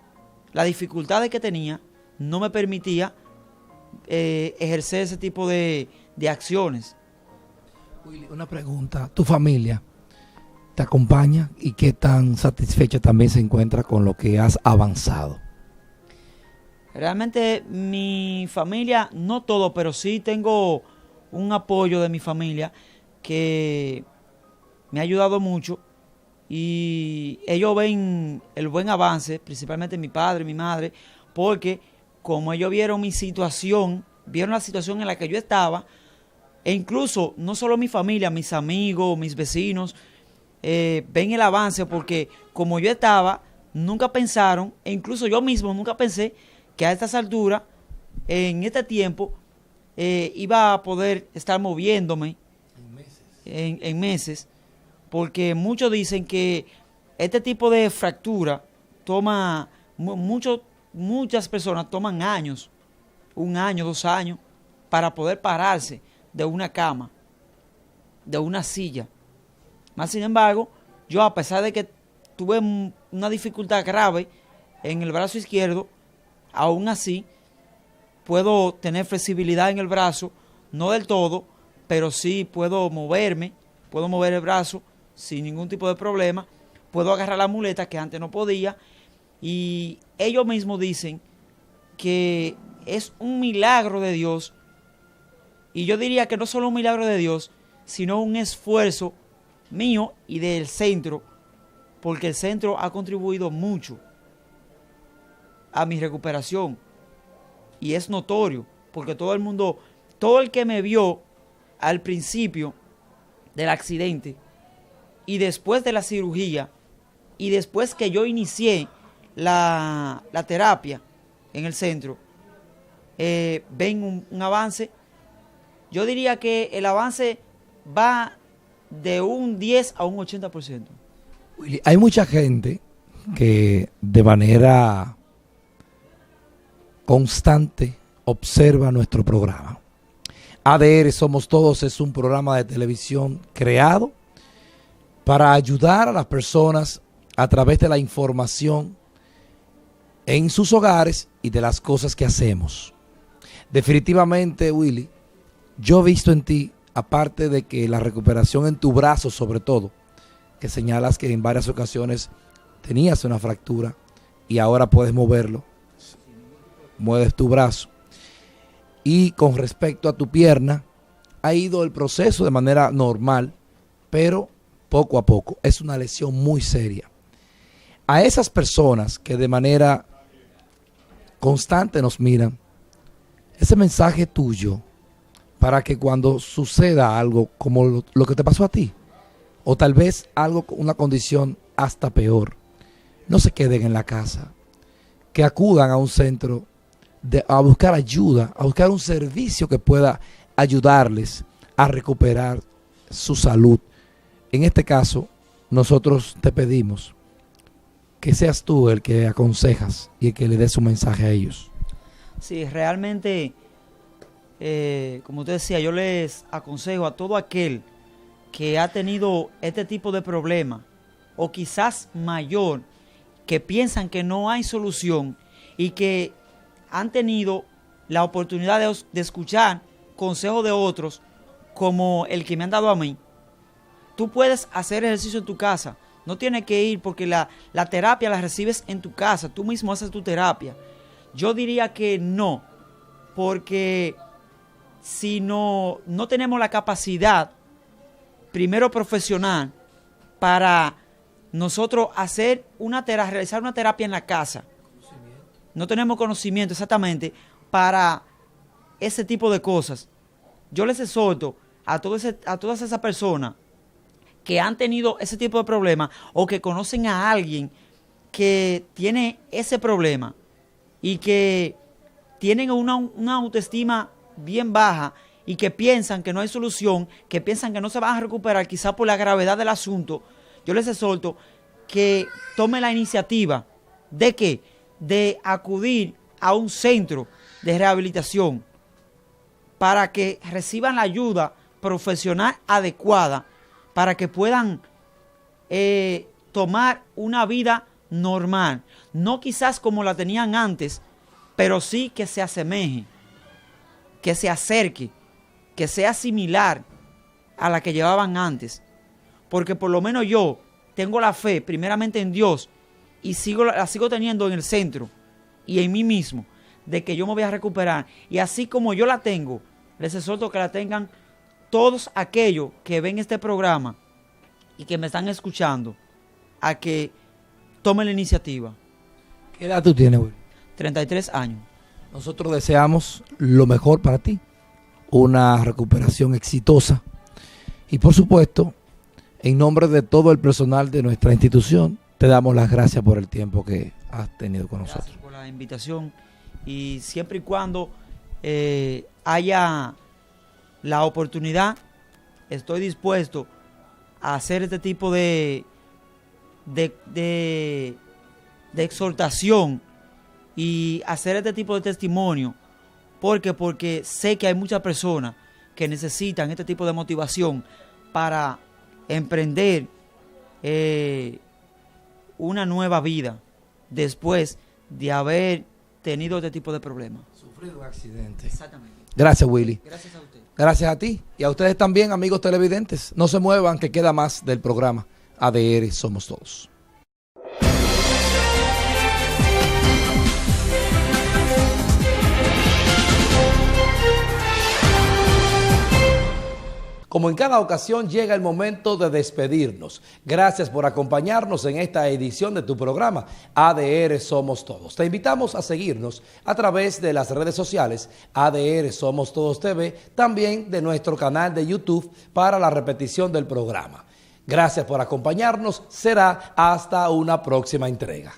Las dificultades que tenía no me permitía ejercer ese tipo de acciones. Willy, una pregunta. ¿Tu familia te acompaña y qué tan satisfecha también se encuentra con lo que has avanzado? Realmente mi familia, no todo, pero sí tengo un apoyo de mi familia que me ha ayudado mucho y ellos ven el buen avance, principalmente mi padre, mi madre, porque como ellos vieron mi situación, vieron la situación en la que yo estaba, e incluso no solo mi familia, mis amigos, mis vecinos, ven el avance porque como yo estaba, nunca pensaron, e incluso yo mismo nunca pensé que a estas alturas, en este tiempo, iba a poder estar moviéndome en meses, porque muchos dicen que este tipo de fractura toma, muchas personas toman años, 1 año, 2 años, para poder pararse de una cama, de una silla. Más sin embargo, yo a pesar de que tuve una dificultad grave en el brazo izquierdo, aún así puedo tener flexibilidad en el brazo, no del todo, pero sí puedo moverme, puedo mover el brazo sin ningún tipo de problema, puedo agarrar la muleta que antes no podía, y ellos mismos dicen que es un milagro de Dios, y yo diría que no solo un milagro de Dios, sino un esfuerzo mío y del centro, porque el centro ha contribuido mucho a mi recuperación, y es notorio, porque todo el mundo, todo el que me vio al principio del accidente, y después de la cirugía, y después que yo inicié la terapia en el centro, ven un avance. Yo diría que el avance va de un 10 a un 80%. Willy, hay mucha gente que de manera constante observa nuestro programa. ADR Somos Todos es un programa de televisión creado para ayudar a las personas a través de la información en sus hogares y de las cosas que hacemos. Definitivamente, Willy, yo he visto en ti, aparte de que la recuperación en tu brazo, sobre todo, que señalas que en varias ocasiones tenías una fractura y ahora puedes moverlo, mueves tu brazo. Y con respecto a tu pierna, ha ido el proceso de manera normal, pero poco a poco. Es una lesión muy seria. A esas personas que de manera constante nos miran, ese mensaje tuyo para que cuando suceda algo como lo que te pasó a ti, o tal vez algo con una condición hasta peor, no se queden en la casa, que acudan a un centro a buscar ayuda, a buscar un servicio que pueda ayudarles a recuperar su salud. En este caso, nosotros te pedimos que seas tú el que aconsejas y el que le des un mensaje a ellos. Sí, realmente, como usted decía, yo les aconsejo a todo aquel que ha tenido este tipo de problema, o quizás mayor, que piensan que no hay solución y que han tenido la oportunidad de escuchar consejos de otros como el que me han dado a mí. Tú puedes hacer ejercicio en tu casa, no tienes que ir porque la terapia la recibes en tu casa, tú mismo haces tu terapia. Yo diría que no, porque si no tenemos la capacidad, primero profesional, para nosotros realizar una terapia en la casa, no tenemos conocimiento exactamente para ese tipo de cosas. Yo les exhorto a todas esas personas que han tenido ese tipo de problemas o que conocen a alguien que tienen ese problema y que tienen una autoestima bien baja y que piensan que no hay solución, que piensan que no se van a recuperar quizá por la gravedad del asunto, yo les exhorto que tomen la iniciativa de ¿qué? De acudir a un centro de rehabilitación para que reciban la ayuda profesional adecuada para que puedan tomar una vida normal, no quizás como la tenían antes, pero sí que se asemeje, que se acerque, que sea similar a la que llevaban antes, porque por lo menos yo tengo la fe primeramente en Dios y la sigo teniendo en el centro y en mí mismo, de que yo me voy a recuperar, y así como yo la tengo, les exhorto que la tengan todos aquellos que ven este programa y que me están escuchando, a que tomen la iniciativa. ¿Qué edad tú tienes, Will? 33 años. Nosotros deseamos lo mejor para ti, una recuperación exitosa y por supuesto, en nombre de todo el personal de nuestra institución, te damos las gracias por el tiempo que has tenido con nosotros. Gracias por la invitación y siempre y cuando haya la oportunidad, estoy dispuesto a hacer este tipo de exhortación y hacer este tipo de testimonio. Porque sé que hay muchas personas que necesitan este tipo de motivación para emprender una nueva vida después de haber tenido este tipo de problemas. Sufrido un accidente. Exactamente. Gracias, Willy. Gracias a usted. Gracias a ti y a ustedes también, amigos televidentes. No se muevan, que queda más del programa ADR Somos Todos. Como en cada ocasión, llega el momento de despedirnos. Gracias por acompañarnos en esta edición de tu programa ADR Somos Todos. Te invitamos a seguirnos a través de las redes sociales ADR Somos Todos TV, también de nuestro canal de YouTube para la repetición del programa. Gracias por acompañarnos. Será hasta una próxima entrega.